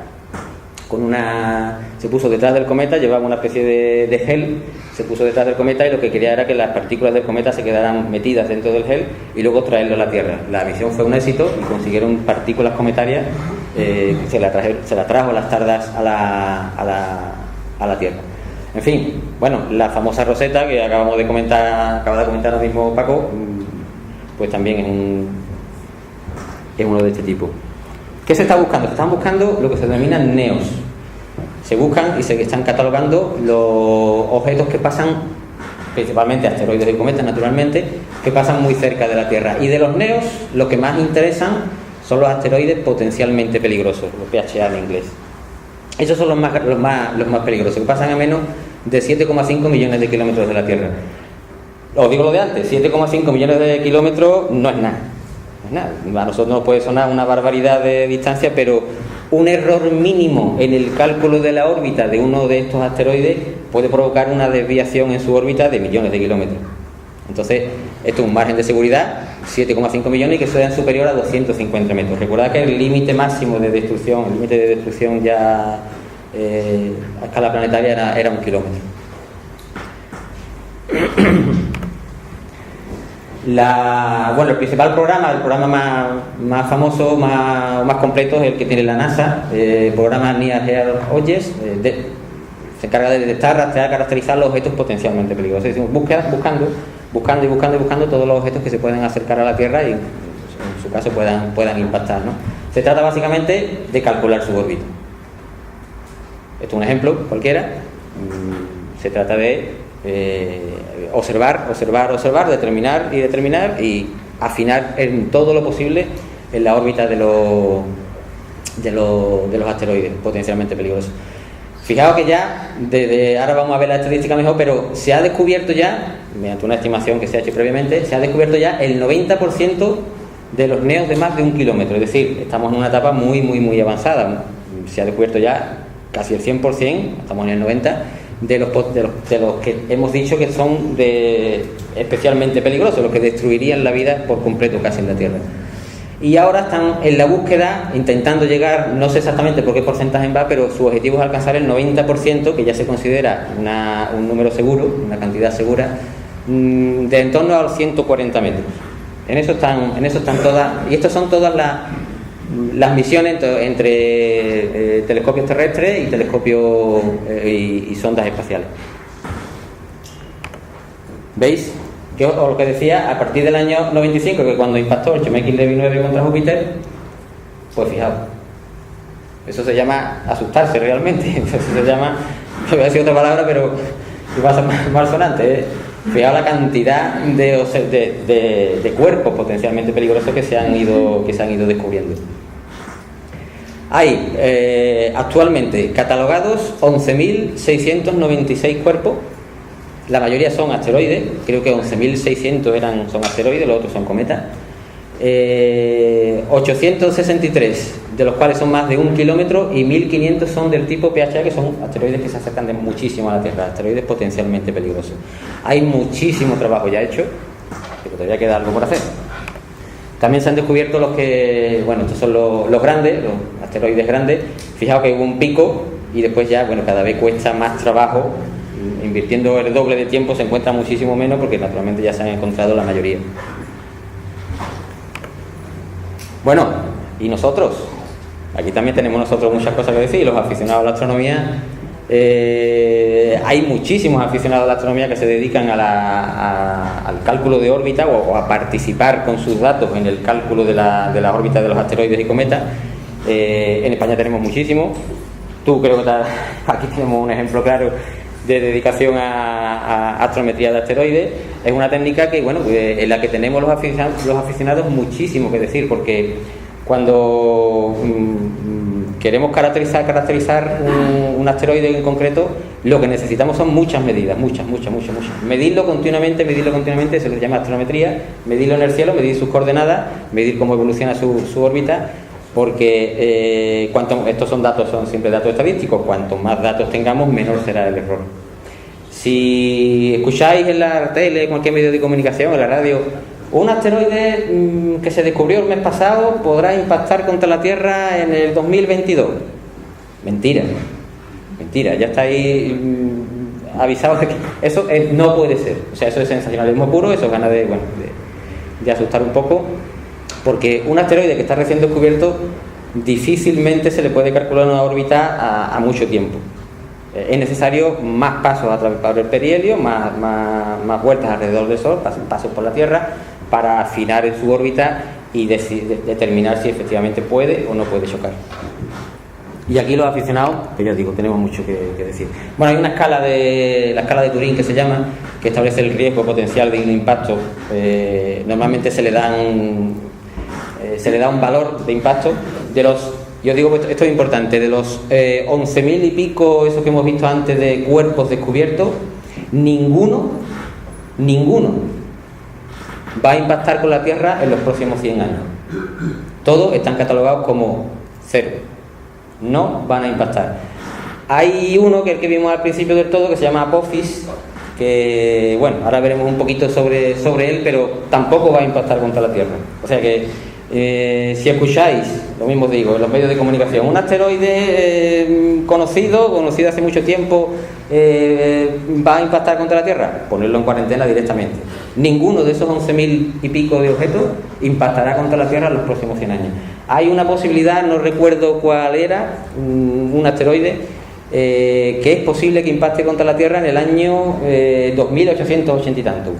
se puso detrás del cometa, llevaba una especie de gel, se puso detrás del cometa y lo que quería era que las partículas del cometa se quedaran metidas dentro del gel y luego traerlo a la Tierra. La misión fue un éxito y consiguieron partículas cometarias que se la trajo las tardas a la Tierra. En fin, bueno, la famosa Rosetta que acaba de comentar ahora mismo Paco, pues también es uno de este tipo. ¿Qué se está buscando? Se están buscando lo que se denominan NEOs. Se buscan y se están catalogando los objetos que pasan, principalmente asteroides y cometas, naturalmente, que pasan muy cerca de la Tierra. Y de los NEOs, lo que más interesan son los asteroides potencialmente peligrosos, los PHA en inglés. Esos son los más peligrosos, que pasan a menos de 7,5 millones de kilómetros de la Tierra. Os digo lo de antes, 7,5 millones de kilómetros no es nada. A nosotros nos puede sonar una barbaridad de distancia, pero un error mínimo en el cálculo de la órbita de uno de estos asteroides puede provocar una desviación en su órbita de millones de kilómetros. Entonces, esto es un margen de seguridad, 7,5 millones, y que sea superior a 250 metros. Recordad que el límite máximo de destrucción, el límite de destrucción ya a escala planetaria era 1 kilómetro. El principal programa, el programa más famoso, más completo, es el que tiene la NASA, el programa Near Earth Objects, se encarga de detectar, rastrear, caracterizar los objetos potencialmente peligrosos. Es decir, buscando todos los objetos que se pueden acercar a la Tierra y en su caso puedan impactar, ¿no? Se trata básicamente de calcular su órbita. Esto es un ejemplo cualquiera. Se trata de observar, determinar y afinar en todo lo posible en la órbita de los asteroides potencialmente peligrosos. Fijaos que ya, ahora vamos a ver la estadística mejor, pero se ha descubierto ya, mediante una estimación que se ha hecho previamente, se ha descubierto ya el 90% de los NEOs de más de 1 kilómetro. Es decir, estamos en una etapa muy avanzada. Se ha descubierto ya casi el 100%, estamos en el 90%, de los que hemos dicho que son especialmente peligrosos, los que destruirían la vida por completo casi en la Tierra. Y ahora están en la búsqueda, intentando llegar, no sé exactamente por qué porcentaje va, pero su objetivo es alcanzar el 90%, que ya se considera un número seguro, una cantidad segura, de en torno a los 140 metros. En eso están todas, y estas son todas las misiones entre telescopios terrestres y telescopios y sondas espaciales. ¿Veis? Lo que decía, a partir del año 95, que cuando impactó el Chomekil Levy 9 contra Júpiter, pues fijaos, eso se llama asustarse realmente. Eso se llama, no voy a decir otra palabra, pero va a ser más sonante, Fijaos la cantidad de cuerpos potencialmente peligrosos que se han ido descubriendo. Hay actualmente catalogados 11.696 cuerpos. La mayoría son asteroides, creo que 11.600 son asteroides, los otros son cometas. 863, de los cuales son más de 1 kilómetro, y 1.500 son del tipo PHA, que son asteroides que se acercan muchísimo a la Tierra, asteroides potencialmente peligrosos. Hay muchísimo trabajo ya hecho, pero todavía queda algo por hacer. También se han descubierto estos son los grandes, los asteroides grandes. Fijaos que hubo un pico y después ya, cada vez cuesta más trabajo. Invirtiendo el doble de tiempo se encuentra muchísimo menos, porque naturalmente ya se han encontrado la mayoría. Bueno, y nosotros, aquí también tenemos nosotros muchas cosas que decir, los aficionados a la astronomía. Hay muchísimos aficionados a la astronomía que se dedican al cálculo de órbita o a participar con sus datos en el cálculo de la órbita de los asteroides y cometas. En España tenemos muchísimos. Tú creo que aquí tenemos un ejemplo claro de dedicación a astrometría de asteroides. Es una técnica que en la que tenemos los aficionados muchísimo que decir, porque cuando queremos caracterizar un asteroide en concreto, lo que necesitamos son muchas medidas, muchas. Medirlo continuamente se les llama astrometría. Medirlo en el cielo, medir sus coordenadas, medir cómo evoluciona su órbita, porque estos son siempre datos estadísticos. Cuanto más datos tengamos, menor será el error. Si escucháis en la tele, en cualquier medio de comunicación, en la radio, un asteroide que se descubrió el mes pasado podrá impactar contra la Tierra en el 2022, Mentira, mentira, ya está ahí avisado de que eso no puede ser. O sea, eso es sensacionalismo puro, eso es ganas de asustar un poco, porque un asteroide que está recién descubierto difícilmente se le puede calcular una órbita a mucho tiempo. Es necesario más pasos a través del perihelio, más vueltas alrededor del Sol, pasos por la Tierra, para afinar en su órbita y determinar si efectivamente puede o no puede chocar. Y aquí los aficionados, que ya digo, tenemos mucho que decir. Bueno, hay una escala la escala de Turing que se llama, que establece el riesgo potencial de un impacto. Normalmente se le da un valor de impacto de los, yo digo, esto es importante, de los 11.000 y pico, eso que hemos visto antes, de cuerpos descubiertos, ninguno va a impactar con la Tierra en los próximos 100 años. Todos están catalogados como cero. No van a impactar. Hay uno, que es el que vimos al principio del todo, que se llama Apophis, que, bueno, ahora veremos un poquito sobre él, pero tampoco va a impactar contra la Tierra. O sea que, si escucháis, lo mismo digo, en los medios de comunicación, un asteroide conocido hace mucho tiempo, va a impactar contra la Tierra, ponerlo en cuarentena directamente. Ninguno de esos 11.000 y pico de objetos impactará contra la Tierra en los próximos 100 años. Hay una posibilidad, no recuerdo cuál era, un asteroide que es posible que impacte contra la Tierra en el año 2880 y tanto.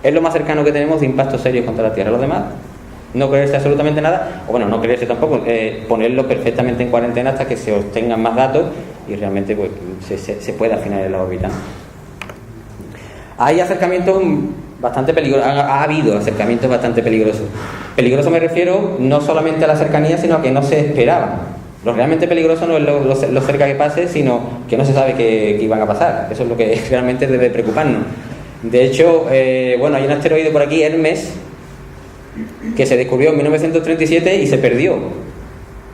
Es lo más cercano que tenemos de impactos serios contra la Tierra. Los demás, no creerse absolutamente nada, o bueno, no creerse tampoco, ponerlo perfectamente en cuarentena hasta que se obtengan más datos y realmente pues, se pueda afinar en la órbita. Hay acercamientos bastante peligrosos, ha habido acercamientos bastante peligrosos. Peligroso me refiero no solamente a la cercanía, sino a que no se esperaban. Lo realmente peligroso no es lo cerca que pase, sino que no se sabe que iban a pasar. Eso es lo que realmente debe preocuparnos. De hecho, bueno, hay un asteroide por aquí, Hermes, que se descubrió en 1937 y se perdió.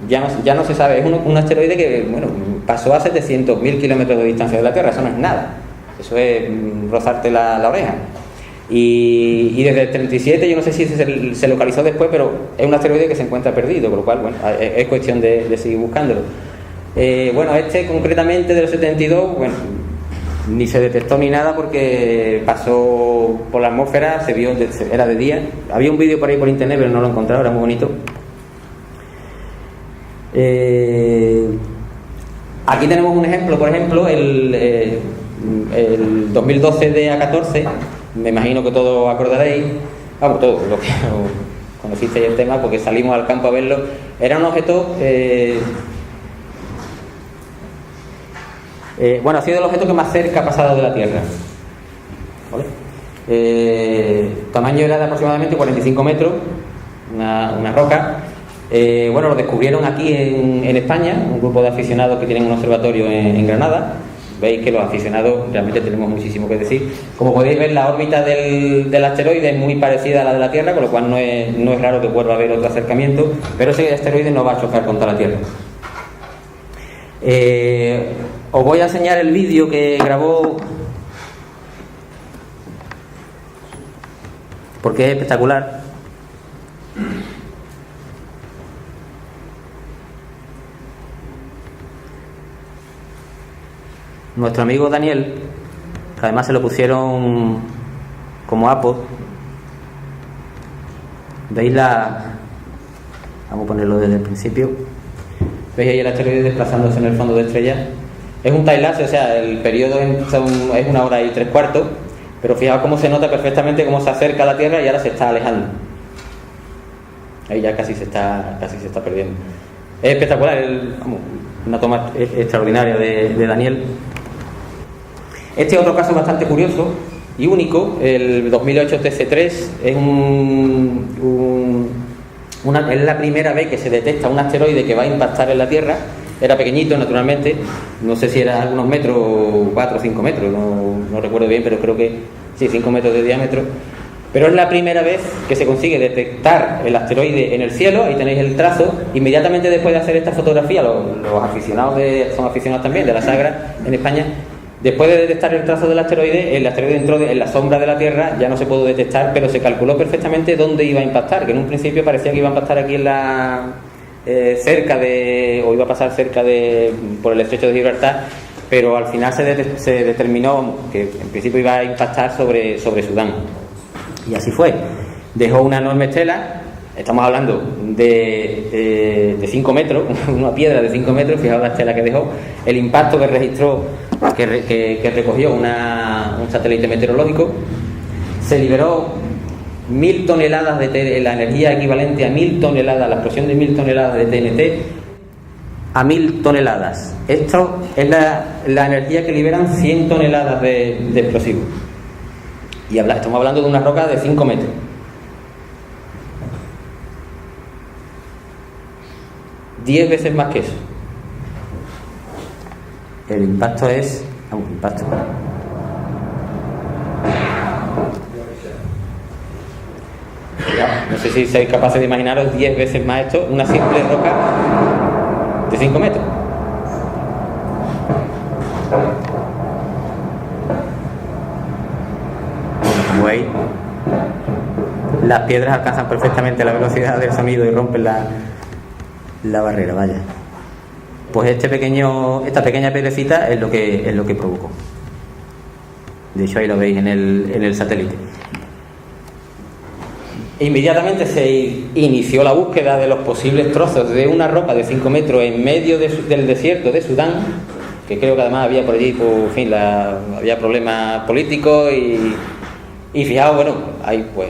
Ya no se sabe. Es un asteroide que, bueno, pasó a 700.000 kilómetros de distancia de la Tierra. Eso no es nada. Eso es rozarte la oreja. Y desde el 37, yo no sé si se localizó después, pero es un asteroide que se encuentra perdido, con lo cual, bueno, es cuestión de seguir buscándolo. Bueno, este concretamente del 72, bueno, ni se detectó ni nada porque pasó por la atmósfera, se vio, era de día. Había un vídeo por ahí por internet, pero no lo he encontrado, era muy bonito. Aquí tenemos un ejemplo, por ejemplo, el 2012 de A14, me imagino que todos acordaréis, vamos, todos los que conocisteis el tema, porque salimos al campo a verlo. Era un objeto, bueno, ha sido el objeto que más cerca ha pasado de la Tierra, ¿vale? Tamaño era de aproximadamente 45 metros, una roca. Bueno, lo descubrieron aquí en España, un grupo de aficionados que tienen un observatorio en Granada. Veis que los aficionados realmente tenemos muchísimo que decir. Como podéis ver, la órbita del asteroide es muy parecida a la de la Tierra, con lo cual no es raro que vuelva a haber otro acercamiento, pero ese asteroide no va a chocar contra la Tierra. Os voy a enseñar el vídeo que grabó, porque es espectacular. Nuestro amigo Daniel, que además se lo pusieron como apodo. ¿Veis vamos a ponerlo desde el principio? ¿Veis ahí el asteroide desplazándose en el fondo de estrella? Es un time-lapse, o sea, el periodo es 1 hora y 3/4, pero fijaos cómo se nota perfectamente cómo se acerca a la Tierra y ahora se está alejando. Ahí ya casi se está perdiendo. Es espectacular, una toma extraordinaria de Daniel. Este otro caso bastante curioso y único, el 2008 TC3, es es la primera vez que se detecta un asteroide que va a impactar en la Tierra. Era pequeñito, naturalmente, no sé si era algunos metros, 4 o 5 metros, no recuerdo bien, pero creo que sí, 5 metros de diámetro. Pero es la primera vez que se consigue detectar el asteroide en el cielo. Ahí tenéis el trazo. Inmediatamente después de hacer esta fotografía, los aficionados son aficionados también de la Sagra en España. Después de detectar el trazo del asteroide, el asteroide entró en la sombra de la Tierra, ya no se pudo detectar, pero se calculó perfectamente dónde iba a impactar, que en un principio parecía que iba a impactar aquí en la cerca de, o iba a pasar cerca de, por el estrecho de Gibraltar, pero al final se determinó que en principio iba a impactar sobre Sudán. Y así fue. Dejó una enorme estela, estamos hablando de 5 metros, una piedra de 5 metros, fijaos la estela que dejó, el impacto que registró, que recogió un satélite meteorológico. Se liberó 1000 toneladas de la energía equivalente a 1000 toneladas, la explosión de 1000 toneladas de TNT a 1000 toneladas. Esto es la energía que liberan 100 toneladas de explosivos. Y estamos hablando de una roca de 5 metros. ...10 veces más que eso. El impacto es... No sé si sois capaces de imaginaros 10 veces más esto, una simple roca de 5 metros. Como veis, las piedras alcanzan perfectamente la velocidad del sonido y rompen la barrera, vaya. Pues esta pequeña piedrecita es lo que provocó. De hecho ahí lo veis en el satélite. Inmediatamente se inició la búsqueda de los posibles trozos de una roca de 5 metros en medio del desierto de Sudán, que creo que además había por allí, pues, en fin, había problemas políticos y fijaos, bueno, ahí pues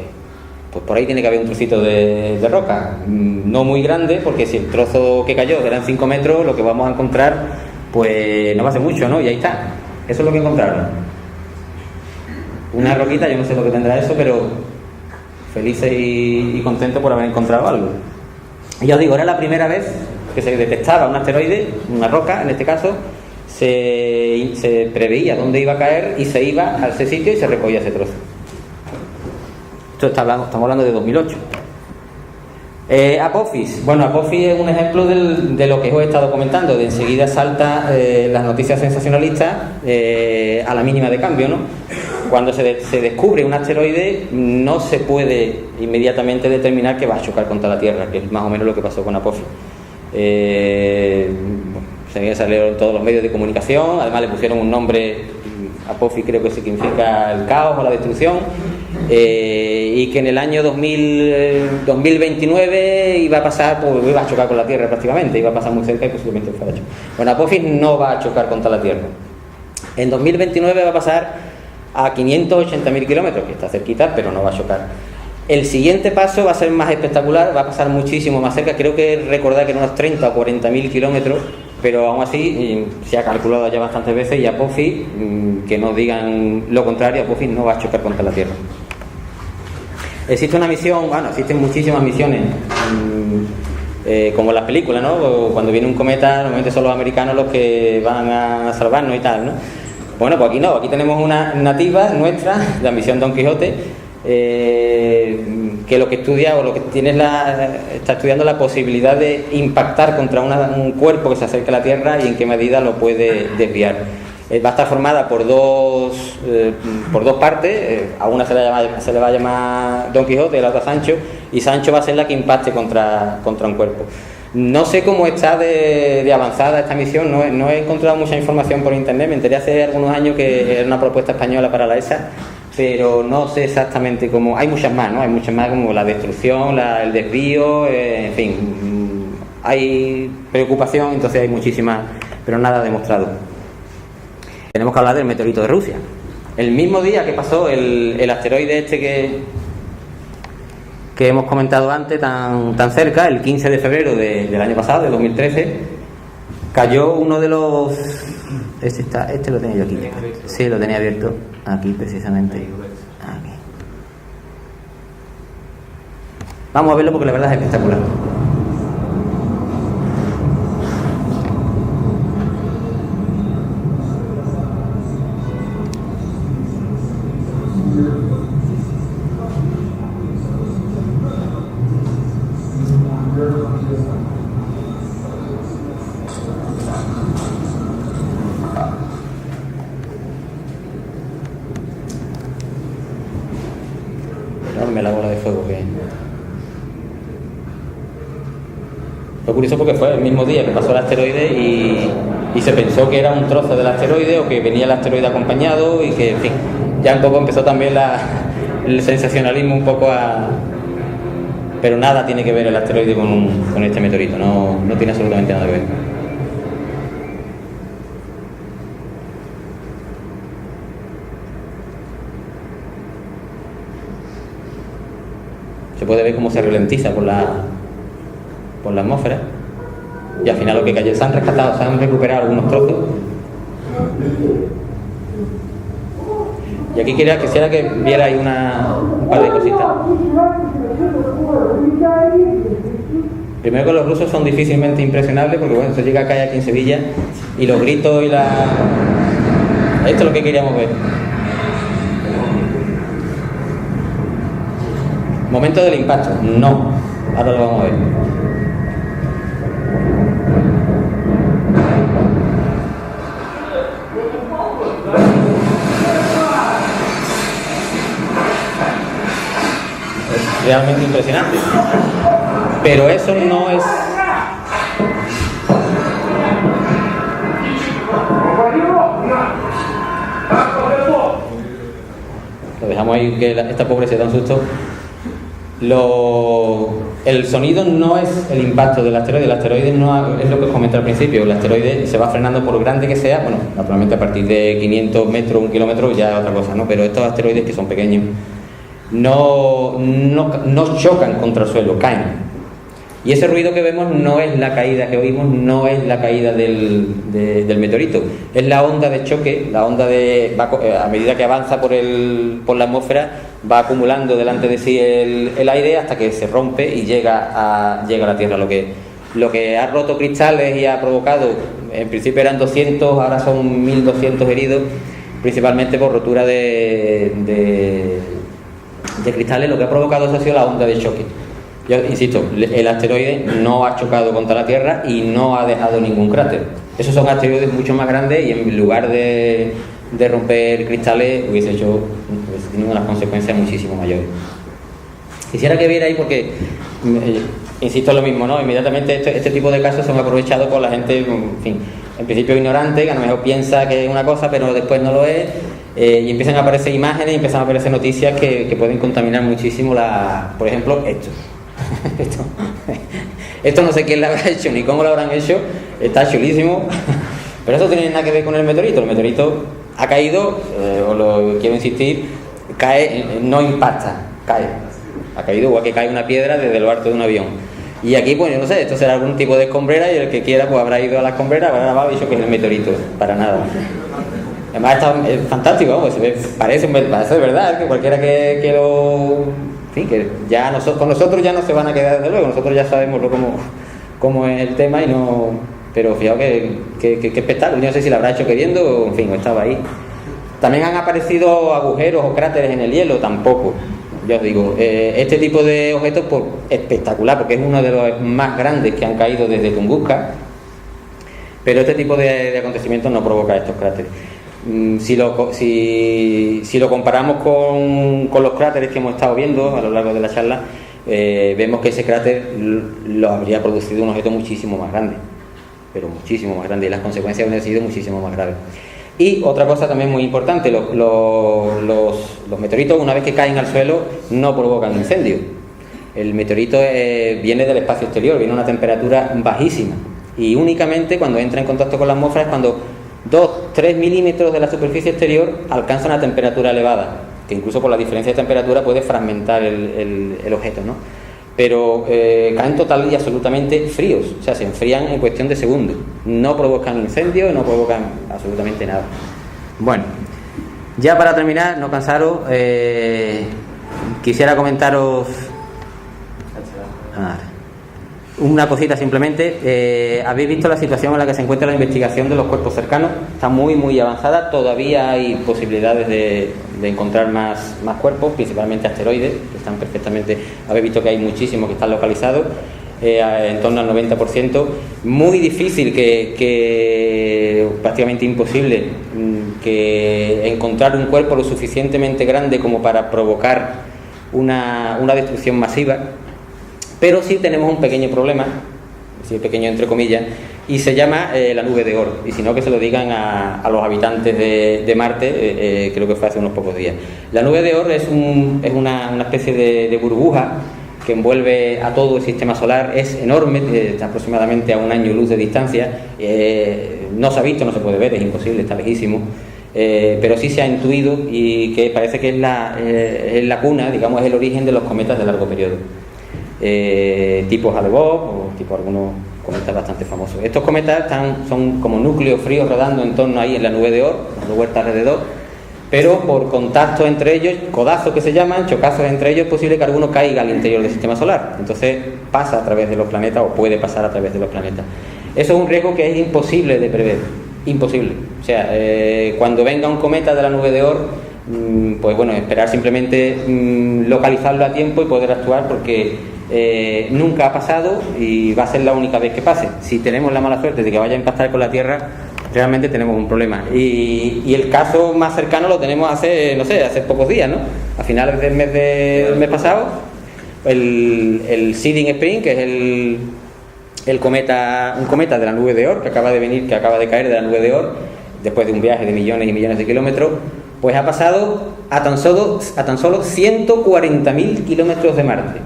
por ahí tiene que haber un trocito de roca, no muy grande, porque si el trozo que cayó eran 5 metros, lo que vamos a encontrar pues no va a ser mucho, ¿no? Y ahí está, eso es lo que encontraron. Una roquita, yo no sé lo que tendrá eso, pero felices y contentos por haber encontrado algo. Y ya os digo, era la primera vez que se detectaba un asteroide, una roca en este caso, se preveía dónde iba a caer y se iba a ese sitio y se recogía ese trozo. Esto estamos hablando de 2008. Apophis. Bueno, Apophis es un ejemplo de lo que os he estado comentando. De enseguida salta las noticias sensacionalistas a la mínima de cambio, ¿no? Cuando se descubre un asteroide, no se puede inmediatamente determinar que va a chocar contra la Tierra, que es más o menos lo que pasó con Apophis. Se salieron en todos los medios de comunicación, además le pusieron un nombre, Apophis creo que significa el caos o la destrucción, y que en el año 2029 iba a pasar, pues iba a chocar con la Tierra prácticamente, iba a pasar muy cerca y posiblemente fuera hecho. Bueno, Apophis no va a chocar contra la Tierra. En 2029 va a pasar a 580.000 kilómetros, que está cerquita, pero no va a chocar. El siguiente paso va a ser más espectacular, va a pasar muchísimo más cerca, creo que recordar que eran unos 30 o 40.000 kilómetros, pero aún así se ha calculado ya bastantes veces, y Apophis, que no digan lo contrario, Apophis no va a chocar contra la Tierra. Existe una misión, bueno, existen muchísimas misiones, como las películas, ¿no? Cuando viene un cometa, normalmente son los americanos los que van a salvarnos y tal, ¿no? Bueno, pues aquí no, aquí tenemos una nativa nuestra, la misión Don Quijote, que lo que estudia, o lo que tiene está estudiando la posibilidad de impactar contra un cuerpo que se acerca a la Tierra y en qué medida lo puede desviar. Va a estar formada por dos partes, a una se le va a llamar Don Quijote y a la otra Sancho, y Sancho va a ser la que impacte contra un cuerpo. No sé cómo está de avanzada esta misión, no he encontrado mucha información por internet, me enteré hace algunos años que era una propuesta española para la ESA, pero no sé exactamente cómo. Hay muchas más, ¿no? Hay muchas más, como la destrucción, el desvío, en fin, hay preocupación, entonces hay muchísimas, pero nada demostrado. Tenemos que hablar del meteorito de Rusia. El mismo día que pasó el asteroide este que hemos comentado antes, tan cerca, el 15 de febrero del año pasado, de 2013, cayó uno de los... Este lo tenía yo aquí. Sí, lo tenía abierto aquí precisamente. Aquí. Vamos a verlo porque la verdad es espectacular. Enorme la bola de fuego que hay. Fue curioso porque fue el mismo día que pasó el asteroide y se pensó que era un trozo del asteroide o que venía el asteroide acompañado y que, en fin, ya un poco empezó también el sensacionalismo un poco a... Pero nada tiene que ver el asteroide con este meteorito, no tiene absolutamente nada que ver. Se puede ver cómo se ralentiza por la atmósfera y al final lo que cayó, se han rescatado, se han recuperado algunos trozos. Y aquí quisiera que vierais un par de cositas. Primero que los rusos son difícilmente impresionables porque bueno, se llega a caer aquí en Sevilla y los gritos y esto es lo que queríamos ver. Momento del impacto, no. Ahora lo vamos a ver. Es realmente impresionante. Pero eso no es... Lo dejamos ahí que esta pobre se da un susto. El sonido no es el impacto del asteroide. El asteroide no es lo que os comenté al principio. El asteroide se va frenando por grande que sea. Bueno, naturalmente a partir de 500 metros, 1 kilómetro ya es otra cosa, ¿no? Pero estos asteroides que son pequeños no chocan contra el suelo, caen. Y ese ruido que vemos no es la caída que oímos, no es la caída del meteorito, es la onda de choque, la onda a medida que avanza por la atmósfera, va acumulando delante de sí el aire hasta que se rompe y llega a la Tierra. Lo que ha roto cristales y ha provocado, en principio eran 200, ahora son 1200 heridos, principalmente por rotura de cristales. Lo que ha provocado eso ha sido la onda de choque. Yo insisto, el asteroide no ha chocado contra la Tierra y no ha dejado ningún cráter. Esos son asteroides mucho más grandes y en lugar de romper cristales hubiese tenido unas consecuencias muchísimo mayores. Quisiera que vierais porque, insisto, es lo mismo, ¿no? Inmediatamente este tipo de casos son aprovechados por la gente, en fin, en principio ignorante, que a lo mejor piensa que es una cosa pero después no lo es. Y empiezan a aparecer imágenes y empiezan a aparecer noticias que pueden contaminar muchísimo por ejemplo, esto no sé quién lo habrá hecho ni cómo lo habrán hecho, está chulísimo, pero eso no tiene nada que ver con el meteorito. El meteorito ha caído, os lo quiero insistir, cae, no impacta, cae, ha caído igual que cae una piedra desde lo alto de un avión. Y aquí, pues yo no sé, esto será algún tipo de escombrera y el que quiera pues habrá ido a la escombrera, habrá grabado y dicho que es el meteorito, para nada. Además es fantástico, vamos, parece de verdad, que cualquiera que lo... Sí, que ya con nosotros ya no se van a quedar desde luego, nosotros ya sabemos cómo es el tema y no... Pero fijaos que espectáculo, yo no sé si lo habrá hecho queriendo o, en fin, o estaba ahí. También han aparecido agujeros o cráteres en el hielo, tampoco. Ya os digo, este tipo de objetos pues, espectacular, porque es uno de los más grandes que han caído desde Tunguska, pero este tipo de acontecimientos no provoca estos cráteres. Si lo comparamos con los cráteres que hemos estado viendo a lo largo de la charla, vemos que ese cráter lo habría producido un objeto muchísimo más grande, pero muchísimo más grande, y las consecuencias habrían sido muchísimo más graves. Y otra cosa también muy importante, los meteoritos, una vez que caen al suelo, no provocan incendio. El meteorito viene del espacio exterior, viene a una temperatura bajísima, y únicamente cuando entra en contacto con la atmósfera es cuando 2-3 milímetros de la superficie exterior alcanza una temperatura elevada, que incluso por la diferencia de temperatura puede fragmentar el objeto, ¿no? Pero caen total y absolutamente fríos, o sea, se enfrían en cuestión de segundos, no provocan incendios, no provocan absolutamente nada. Bueno, ya para terminar, no cansaros, quisiera comentaros una cosita simplemente. Habéis visto la situación en la que se encuentra la investigación de los cuerpos cercanos, está muy avanzada, todavía hay posibilidades de encontrar más cuerpos, principalmente asteroides, que están perfectamente, habéis visto que hay muchísimos que están localizados, en torno al 90%, muy difícil que prácticamente imposible que encontrar un cuerpo lo suficientemente grande como para provocar una destrucción masiva. Pero sí tenemos un pequeño problema, así pequeño entre comillas, y se llama la nube de Oort, y si no que se lo digan a los habitantes de Marte, creo que fue hace unos pocos días. La nube de Oort es una especie de burbuja que envuelve a todo el sistema solar, es enorme, está aproximadamente a un año luz de distancia, no se ha visto, no se puede ver, es imposible, está lejísimo, pero sí se ha intuido y que parece que es la cuna, digamos, es el origen de los cometas de largo periodo, tipo Hale-Bopp o tipo algunos cometas bastante famosos. Estos cometas son como núcleos fríos rodando en torno ahí en la nube de Oort, dando vueltas alrededor, pero por contacto entre ellos, codazos que se llaman, chocazos entre ellos, es posible que alguno caiga al interior del sistema solar. Entonces pasa a través de los planetas o puede pasar a través de los planetas. Eso es un riesgo que es imposible de prever, imposible. O sea, cuando venga un cometa de la nube de Oort, pues bueno, esperar simplemente localizarlo a tiempo y poder actuar, porque nunca ha pasado y va a ser la única vez que pase. Si tenemos la mala suerte de que vaya a impactar con la Tierra, realmente tenemos un problema. Y el caso más cercano lo tenemos hace pocos días, ¿no? A finales del mes pasado, el Siding Spring, que es un cometa de la nube de Oort, que acaba de caer de la nube de Oort, después de un viaje de millones y millones de kilómetros, pues ha pasado a tan solo 140.000 kilómetros de Marte.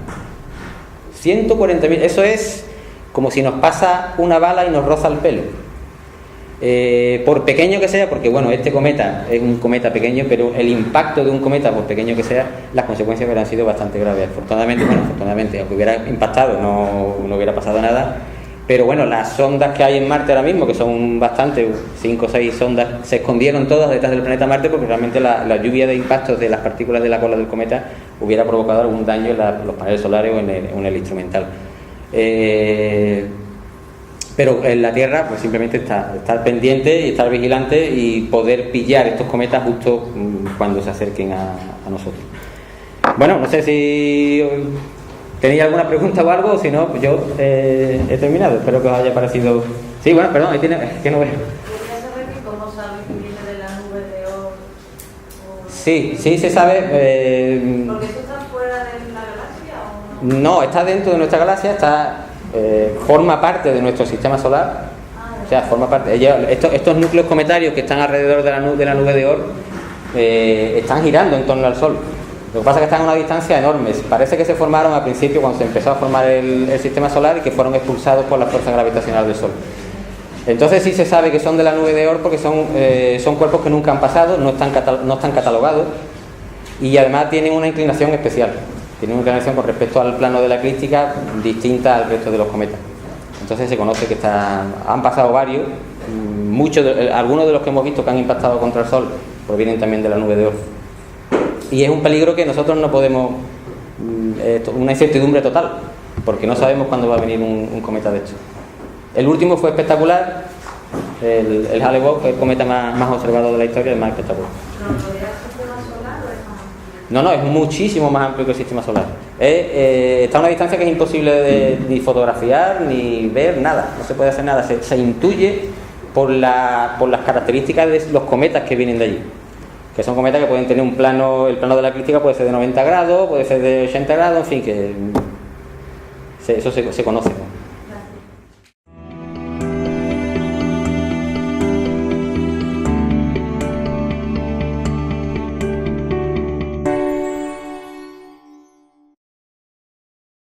140.000, eso es como si nos pasa una bala y nos roza el pelo. Por pequeño que sea, porque bueno, este cometa es un cometa pequeño, pero el impacto de un cometa, por pequeño que sea, las consecuencias hubieran sido bastante graves. Afortunadamente, aunque hubiera impactado, no hubiera pasado nada. Pero bueno, las sondas que hay en Marte ahora mismo, que son bastantes, 5 o 6 sondas, se escondieron todas detrás del planeta Marte, porque realmente la lluvia de impactos de las partículas de la cola del cometa hubiera provocado algún daño en los paneles solares o en el instrumental. Pero en la Tierra, pues simplemente estar pendiente y estar vigilante y poder pillar estos cometas justo cuando se acerquen a nosotros. Bueno, no sé si tenéis alguna pregunta o algo, si no, pues yo he terminado. Espero que os haya parecido. Sí, bueno, perdón, ahí tiene, es que no veo. ¿Quería saber cómo sabe que viene de la nube de Oort? Sí se sabe. ¿Porque eso está fuera de la galaxia o no? No, está dentro de nuestra galaxia, forma parte de nuestro sistema solar. O sea, forma parte. Estos núcleos cometarios que están alrededor de la nube de Oort están girando en torno al Sol. Lo que pasa es que están a una distancia enorme. Parece que se formaron al principio cuando se empezó a formar el sistema solar y que fueron expulsados por la fuerza gravitacional del Sol. Entonces sí se sabe que son de la nube de Oort porque son cuerpos que nunca han pasado, no están catalogados y además tienen una inclinación especial. Tienen una inclinación con respecto al plano de la eclíptica distinta al resto de los cometas. Entonces se conoce que han pasado varios, algunos de los que hemos visto que han impactado contra el Sol provienen también de la nube de Oort. Y es un peligro que nosotros no podemos, una incertidumbre total, porque no sabemos cuándo va a venir un cometa de estos. El último fue espectacular, el Hale-Bopp, el cometa más observado de la historia, el más espectacular. No, es muchísimo más amplio que el sistema solar. Está a una distancia que es imposible de ni fotografiar ni ver nada, no se puede hacer nada. Se intuye por las características de los cometas que vienen de allí, que son cometas que pueden tener el plano de la eclíptica puede ser de 90 grados, puede ser de 80 grados, en fin, que eso se conoce.